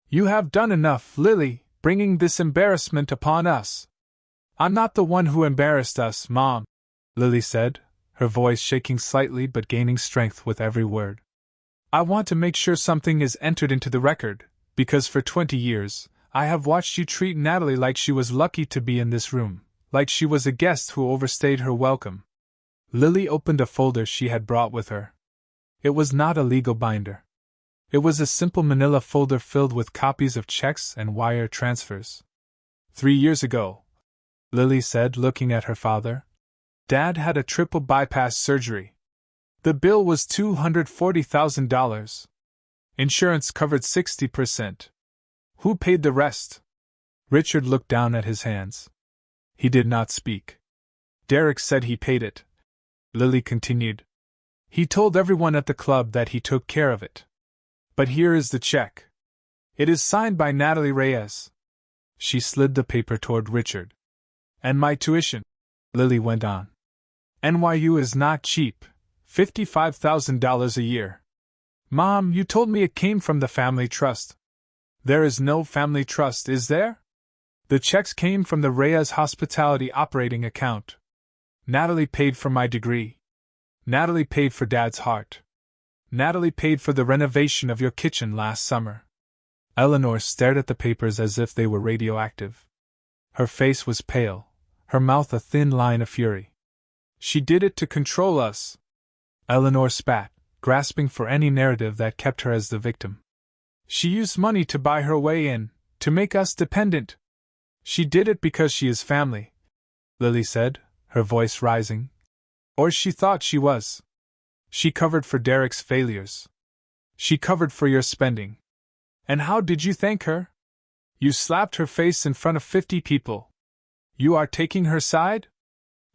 You have done enough, Lily, bringing this embarrassment upon us. I'm not the one who embarrassed us, Mom, Lily said, her voice shaking slightly but gaining strength with every word. I want to make sure something is entered into the record, because for 20 years, I have watched you treat Natalie like she was lucky to be in this room, like she was a guest who overstayed her welcome. Lily opened a folder she had brought with her. It was not a legal binder. It was a simple manila folder filled with copies of checks and wire transfers. 3 years ago, Lily said, looking at her father, Dad had a triple bypass surgery. The bill was $240,000. Insurance covered 60%. Who paid the rest? Richard looked down at his hands. He did not speak. Derek said he paid it. Lily continued. He told everyone at the club that he took care of it. But here is the check. It is signed by Natalie Reyes. She slid the paper toward Richard. And my tuition, Lily went on. NYU is not cheap. $55,000 a year. Mom, you told me it came from the family trust. There is no family trust, is there? The checks came from the Reyes Hospitality operating account. Natalie paid for my degree. Natalie paid for Dad's heart. Natalie paid for the renovation of your kitchen last summer. Eleanor stared at the papers as if they were radioactive. Her face was pale, her mouth a thin line of fury. She did it to control us. Eleanor spat, grasping for any narrative that kept her as the victim. She used money to buy her way in, to make us dependent. She did it because she is family, Lily said, her voice rising. Or she thought she was. She covered for Derek's failures. She covered for your spending. And how did you thank her? You slapped her face in front of 50 people. You are taking her side?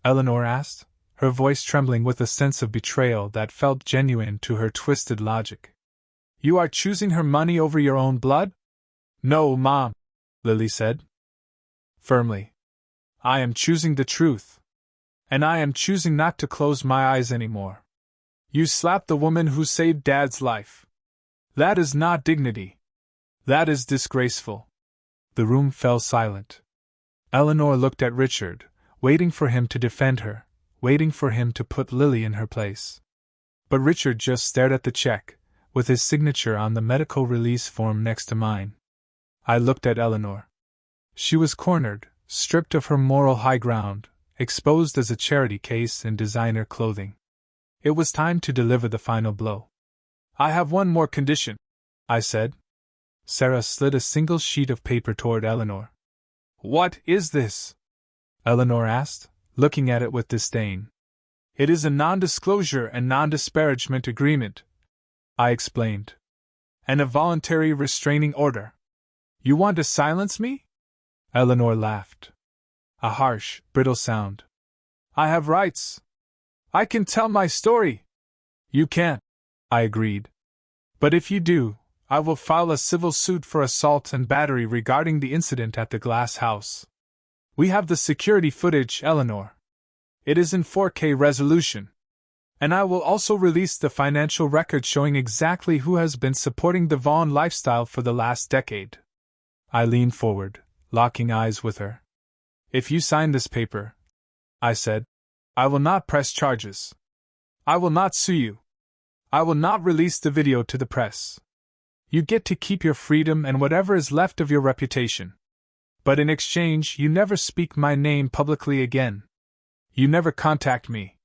Eleanor asked, her voice trembling with a sense of betrayal that felt genuine to her twisted logic. You are choosing her money over your own blood? No, Mom, Lily said firmly. I am choosing the truth. And I am choosing not to close my eyes anymore. You slapped the woman who saved Dad's life. That is not dignity. That is disgraceful. The room fell silent. Eleanor looked at Richard, waiting for him to defend her, waiting for him to put Lily in her place. But Richard just stared at the check, with his signature on the medical release form next to mine. I looked at Eleanor. She was cornered, stripped of her moral high ground, exposed as a charity case in designer clothing. It was time to deliver the final blow. I have one more condition, I said. Sarah slid a single sheet of paper toward Eleanor. What is this? Eleanor asked, looking at it with disdain. It is a non-disclosure and non-disparagement agreement, I explained. And a voluntary restraining order. You want to silence me? Eleanor laughed. A harsh, brittle sound. I have rights. I can tell my story. You can't, I agreed. But if you do, I will file a civil suit for assault and battery regarding the incident at the glass house. We have the security footage, Eleanor. It is in 4K resolution. And I will also release the financial record showing exactly who has been supporting the Vaughn lifestyle for the last decade. I leaned forward, locking eyes with her. If you sign this paper, I said, I will not press charges. I will not sue you. I will not release the video to the press. You get to keep your freedom and whatever is left of your reputation. But in exchange, you never speak my name publicly again. You never contact me.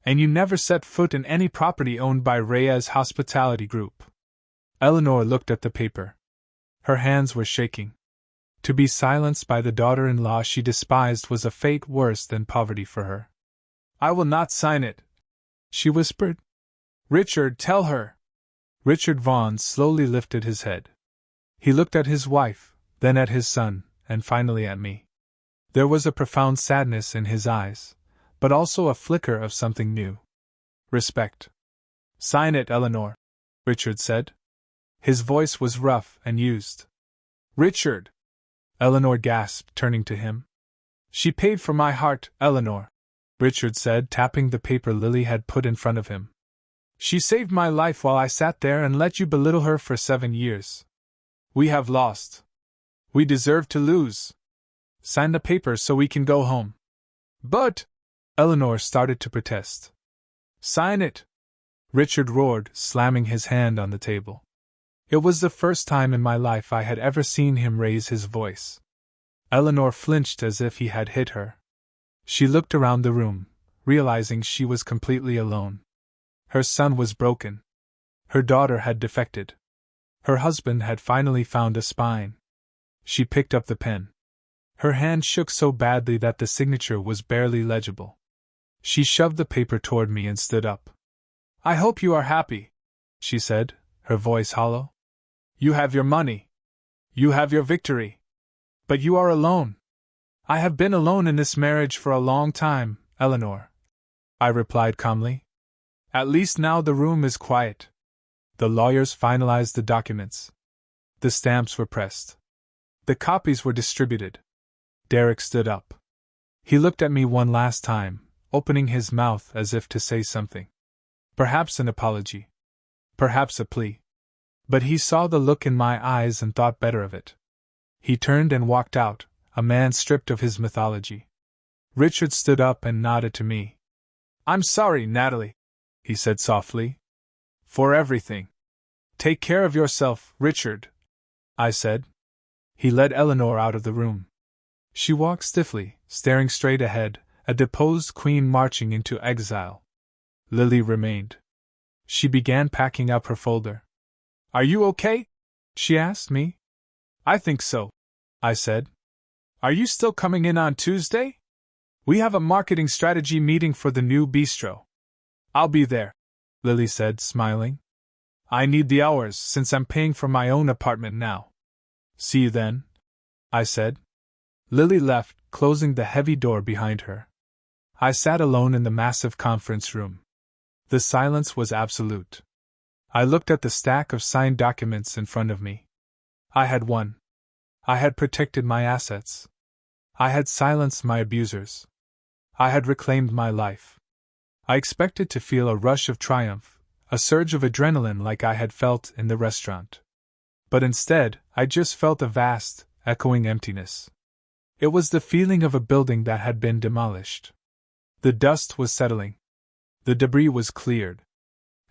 And you never set foot in any property owned by Reyes Hospitality Group. Eleanor looked at the paper. Her hands were shaking. To be silenced by the daughter-in-law she despised was a fate worse than poverty for her. I will not sign it, she whispered. Richard, tell her. Richard Vaughn slowly lifted his head. He looked at his wife, then at his son, and finally at me. There was a profound sadness in his eyes, but also a flicker of something new. Respect. Sign it, Eleanor, Richard said. His voice was rough and used. Richard! Eleanor gasped, turning to him. She paid for my heart, Eleanor, Richard said, tapping the paper Lily had put in front of him. She saved my life while I sat there and let you belittle her for 7 years. We have lost. We deserve to lose. Sign the paper so we can go home. But, Eleanor started to protest. Sign it, Richard roared, slamming his hand on the table. It was the first time in my life I had ever seen him raise his voice. Eleanor flinched as if he had hit her. She looked around the room, realizing she was completely alone. Her son was broken. Her daughter had defected. Her husband had finally found a spine. She picked up the pen. Her hand shook so badly that the signature was barely legible. She shoved the paper toward me and stood up. I hope you are happy, she said, her voice hollow. You have your money. You have your victory. But you are alone. I have been alone in this marriage for a long time, Eleanor, I replied calmly. At least now the room is quiet. The lawyers finalized the documents. The stamps were pressed. The copies were distributed. Derek stood up. He looked at me one last time, opening his mouth as if to say something. Perhaps an apology. Perhaps a plea. But he saw the look in my eyes and thought better of it. He turned and walked out, a man stripped of his mythology. Richard stood up and nodded to me. I'm sorry, Natalie, he said softly. For everything. Take care of yourself, Richard, I said. He led Eleanor out of the room. She walked stiffly, staring straight ahead, a deposed queen marching into exile. Lily remained. She began packing up her folder. Are you okay? She asked me. I think so, I said. Are you still coming in on Tuesday? We have a marketing strategy meeting for the new bistro. I'll be there, Lily said, smiling. I need the hours since I'm paying for my own apartment now. See you then, I said. Lily left, closing the heavy door behind her. I sat alone in the massive conference room. The silence was absolute. I looked at the stack of signed documents in front of me. I had won. I had protected my assets. I had silenced my abusers. I had reclaimed my life. I expected to feel a rush of triumph, a surge of adrenaline like I had felt in the restaurant. But instead, I just felt a vast, echoing emptiness. It was the feeling of a building that had been demolished. The dust was settling. The debris was cleared.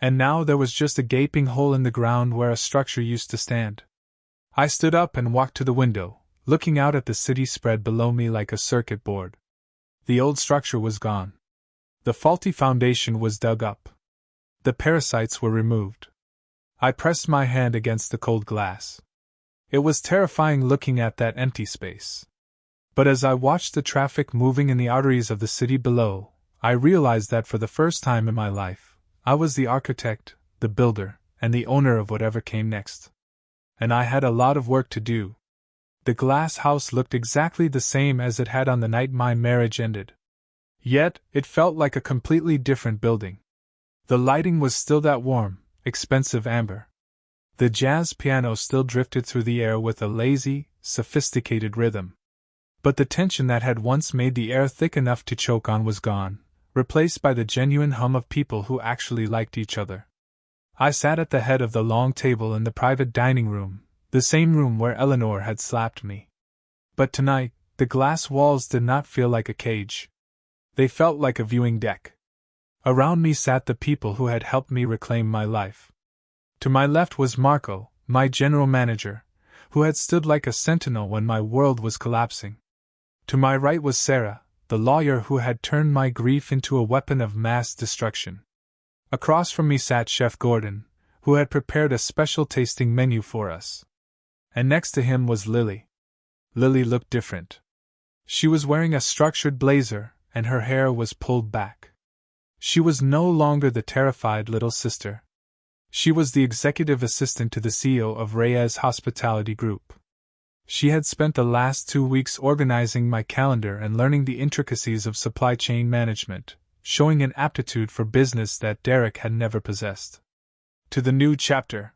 And now there was just a gaping hole in the ground where a structure used to stand. I stood up and walked to the window, looking out at the city spread below me like a circuit board. The old structure was gone. The faulty foundation was dug up. The parasites were removed. I pressed my hand against the cold glass. It was terrifying looking at that empty space. But as I watched the traffic moving in the arteries of the city below, I realized that for the first time in my life, I was the architect, the builder, and the owner of whatever came next. And I had a lot of work to do. The glass house looked exactly the same as it had on the night my marriage ended. Yet, it felt like a completely different building. The lighting was still that warm, expensive amber. The jazz piano still drifted through the air with a lazy, sophisticated rhythm. But the tension that had once made the air thick enough to choke on was gone, replaced by the genuine hum of people who actually liked each other. I sat at the head of the long table in the private dining room, the same room where Eleanor had slapped me. But tonight, the glass walls did not feel like a cage. They felt like a viewing deck. Around me sat the people who had helped me reclaim my life. To my left was Marco, my general manager, who had stood like a sentinel when my world was collapsing. To my right was Sarah, the lawyer who had turned my grief into a weapon of mass destruction. Across from me sat Chef Gordon, who had prepared a special tasting menu for us. And next to him was Lily. Lily looked different. She was wearing a structured blazer, and her hair was pulled back. She was no longer the terrified little sister. She was the executive assistant to the CEO of Reyes Hospitality Group. She had spent the last 2 weeks organizing my calendar and learning the intricacies of supply chain management, showing an aptitude for business that Derek had never possessed. "To the new chapter,"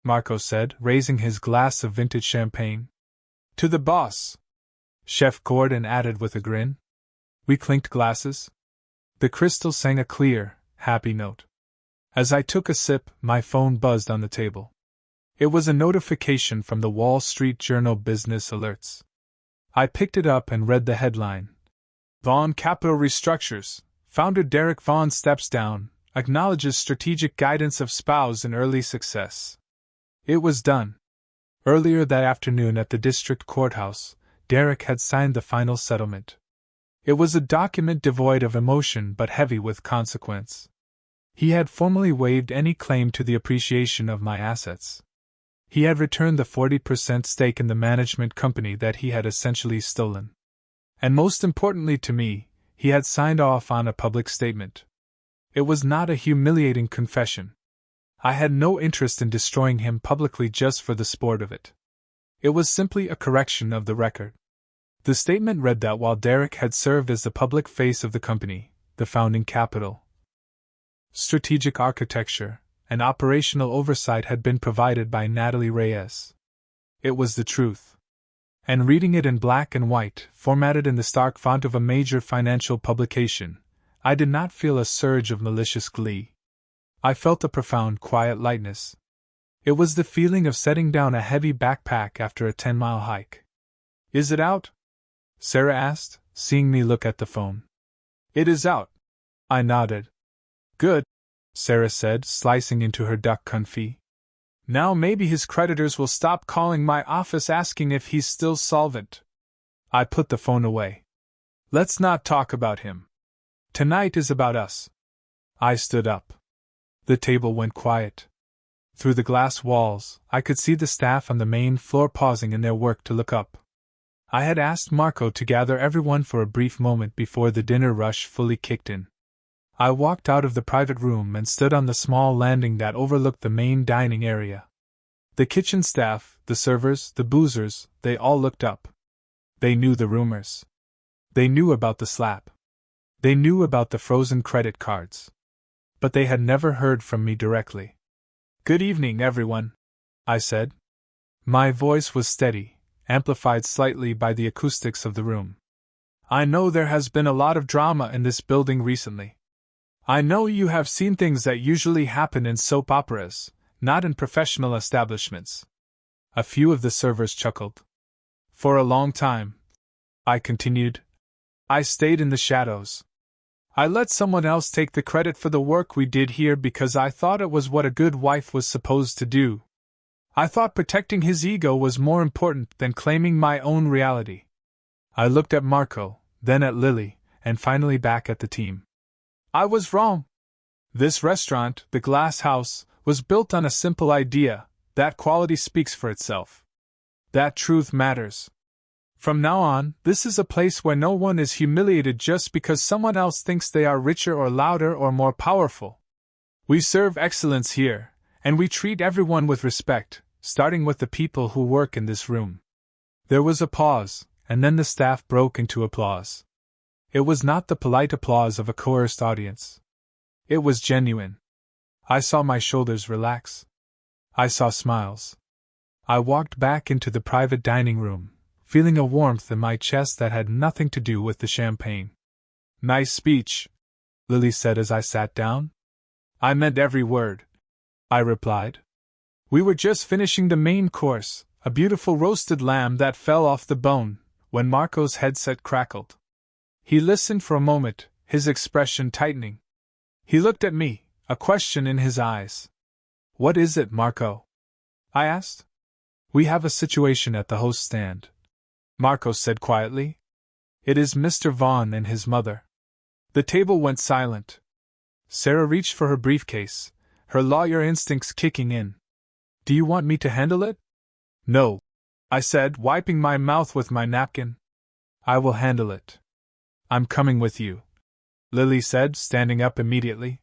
Marco said, raising his glass of vintage champagne. "To the boss," Chef Gordon added with a grin. We clinked glasses. The crystal sang a clear, happy note. As I took a sip, my phone buzzed on the table. It was a notification from the Wall Street Journal Business Alerts. I picked it up and read the headline. Vaughn Capital restructures. Founder Derek Vaughn steps down, acknowledges strategic guidance of spouse in early success. It was done. Earlier that afternoon at the district courthouse, Derek had signed the final settlement. It was a document devoid of emotion but heavy with consequence. He had formally waived any claim to the appreciation of my assets. He had returned the 40% stake in the management company that he had essentially stolen. And most importantly to me, he had signed off on a public statement. It was not a humiliating confession. I had no interest in destroying him publicly just for the sport of it. It was simply a correction of the record. The statement read that while Derek had served as the public face of the company, the founding capital, strategic architecture, and operational oversight had been provided by Natalie Reyes. It was the truth. And reading it in black and white, formatted in the stark font of a major financial publication, I did not feel a surge of malicious glee. I felt a profound, quiet lightness. It was the feeling of setting down a heavy backpack after a 10-mile hike. "Is it out?" Sarah asked, seeing me look at the phone. "It is out." I nodded. "Good," Sarah said, slicing into her duck confit. "Now maybe his creditors will stop calling my office asking if he's still solvent." I put the phone away. "Let's not talk about him. Tonight is about us." I stood up. The table went quiet. Through the glass walls, I could see the staff on the main floor pausing in their work to look up. I had asked Marco to gather everyone for a brief moment before the dinner rush fully kicked in. I walked out of the private room and stood on the small landing that overlooked the main dining area. The kitchen staff, the servers, the boozers, they all looked up. They knew the rumors. They knew about the slap. They knew about the frozen credit cards. But they had never heard from me directly. "Good evening, everyone," I said. My voice was steady, amplified slightly by the acoustics of the room. "I know there has been a lot of drama in this building recently. I know you have seen things that usually happen in soap operas, not in professional establishments." A few of the servers chuckled. "For a long time," I continued, "I stayed in the shadows. I let someone else take the credit for the work we did here because I thought it was what a good wife was supposed to do. I thought protecting his ego was more important than claiming my own reality." I looked at Marco, then at Lily, and finally back at the team. I was wrong. This restaurant, the Glass House, was built on a simple idea: that quality speaks for itself. That truth matters. From now on, this is a place where no one is humiliated just because someone else thinks they are richer or louder or more powerful. We serve excellence here, and we treat everyone with respect, starting with the people who work in this room. There was a pause, and then the staff broke into applause. It was not the polite applause of a coerced audience. It was genuine. I saw my shoulders relax. I saw smiles. I walked back into the private dining room, feeling a warmth in my chest that had nothing to do with the champagne. "Nice speech," Lily said as I sat down. "I meant every word," I replied. "We were just finishing the main course, a beautiful roasted lamb that fell off the bone, when Marco's headset crackled. He listened for a moment, his expression tightening. He looked at me, a question in his eyes. "What is it, Marco?" I asked. "We have a situation at the host stand," Marco said quietly. "It is Mr. Vaughn and his mother." The table went silent. Sarah reached for her briefcase, her lawyer instincts kicking in. "Do you want me to handle it?" "No," I said, wiping my mouth with my napkin. "I will handle it. I'm coming with you." Lily said, standing up immediately.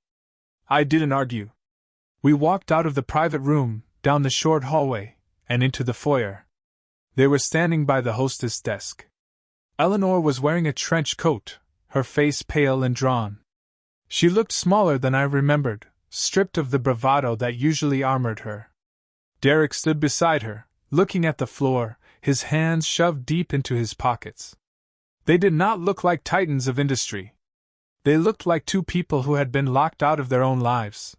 I didn't argue. We walked out of the private room, down the short hallway, and into the foyer. They were standing by the hostess' desk. Eleanor was wearing a trench coat, her face pale and drawn. She looked smaller than I remembered, stripped of the bravado that usually armored her. Derek stood beside her, looking at the floor, his hands shoved deep into his pockets. They did not look like titans of industry. They looked like two people who had been locked out of their own lives.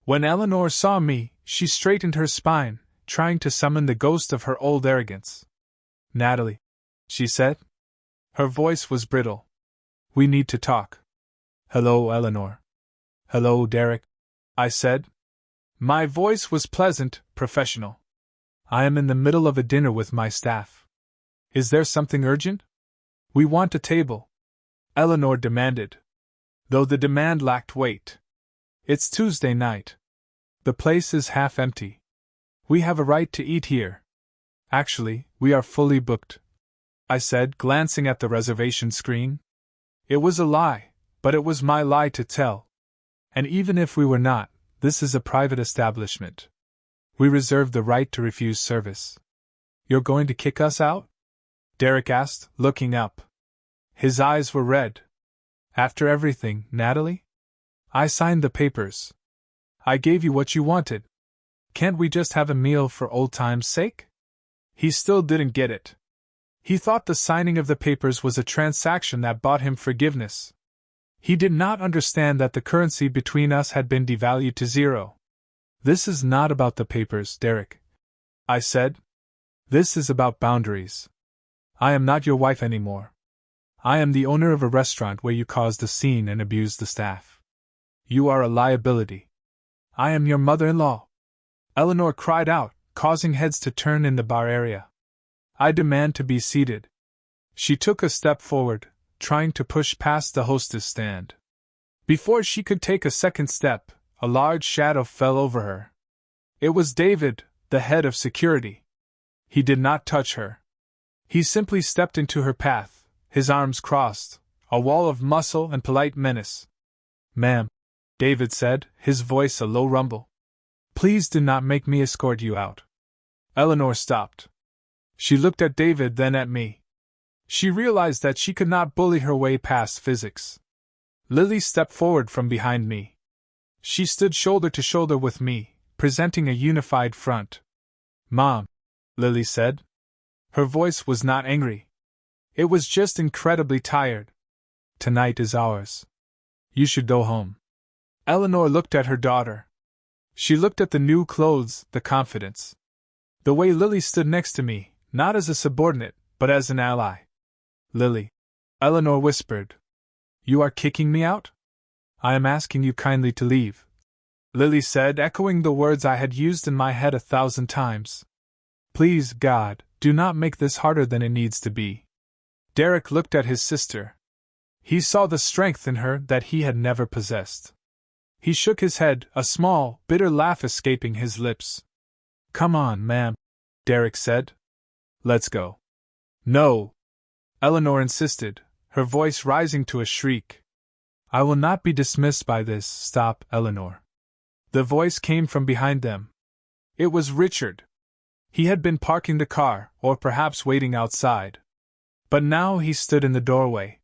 When Eleanor saw me, she straightened her spine, trying to summon the ghost of her old arrogance. Natalie, she said. Her voice was brittle. We need to talk. Hello, Eleanor. Hello, Derek, I said. My voice was pleasant, professional. I am in the middle of a dinner with my staff. Is there something urgent? We want a table, Eleanor demanded, though the demand lacked weight. It's Tuesday night. The place is half empty. We have a right to eat here. Actually, we are fully booked, I said, glancing at the reservation screen. It was a lie, but it was my lie to tell. And even if we were not, this is a private establishment. We reserve the right to refuse service. You're going to kick us out? Derek asked, looking up. His eyes were red. After everything, Natalie? I signed the papers. I gave you what you wanted. Can't we just have a meal for old time's sake? He still didn't get it. He thought the signing of the papers was a transaction that bought him forgiveness. He did not understand that the currency between us had been devalued to zero. This is not about the papers, Derek, I said. This is about boundaries. I am not your wife anymore. I am the owner of a restaurant where you caused a scene and abused the staff. You are a liability. I am your mother-in-law. Eleanor cried out, causing heads to turn in the bar area. I demand to be seated. She took a step forward, trying to push past the hostess stand. Before she could take a second step, a large shadow fell over her. It was David, the head of security. He did not touch her. He simply stepped into her path, his arms crossed, a wall of muscle and polite menace. Ma'am, David said, his voice a low rumble. Please do not make me escort you out. Eleanor stopped. She looked at David, then at me. She realized that she could not bully her way past physics. Lily stepped forward from behind me. She stood shoulder to shoulder with me, presenting a unified front. Mom, Lily said. Her voice was not angry. It was just incredibly tired. Tonight is ours. You should go home. Eleanor looked at her daughter. She looked at the new clothes, the confidence. The way Lily stood next to me, not as a subordinate, but as an ally. Lily, Eleanor whispered. You are kicking me out? I am asking you kindly to leave, Lily said, echoing the words I had used in my head 1,000 times. Please, God, do not make this harder than it needs to be. Derek looked at his sister. He saw the strength in her that he had never possessed. He shook his head, a small, bitter laugh escaping his lips. Come on, ma'am, Derek said. Let's go. No, Eleanor insisted, her voice rising to a shriek. I will not be dismissed by this. Stop, Eleanor. The voice came from behind them. It was Richard. He had been parking the car, or perhaps waiting outside. But now he stood in the doorway.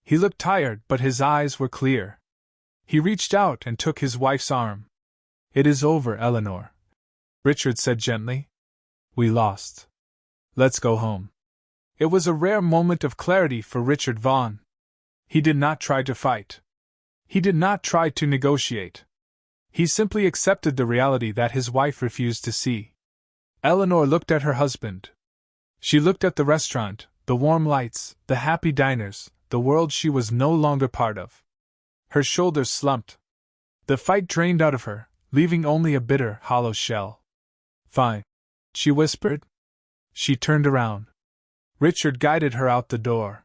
He looked tired, but his eyes were clear. He reached out and took his wife's arm. It is over, Eleanor, Richard said gently. We lost. Let's go home. It was a rare moment of clarity for Richard Vaughn. He did not try to fight. He did not try to negotiate. He simply accepted the reality that his wife refused to see. Eleanor looked at her husband. She looked at the restaurant, the warm lights, the happy diners, the world she was no longer part of. Her shoulders slumped. The fight drained out of her, leaving only a bitter, hollow shell. Fine, she whispered. She turned around. Richard guided her out the door.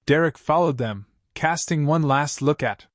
Derek followed them, casting one last look at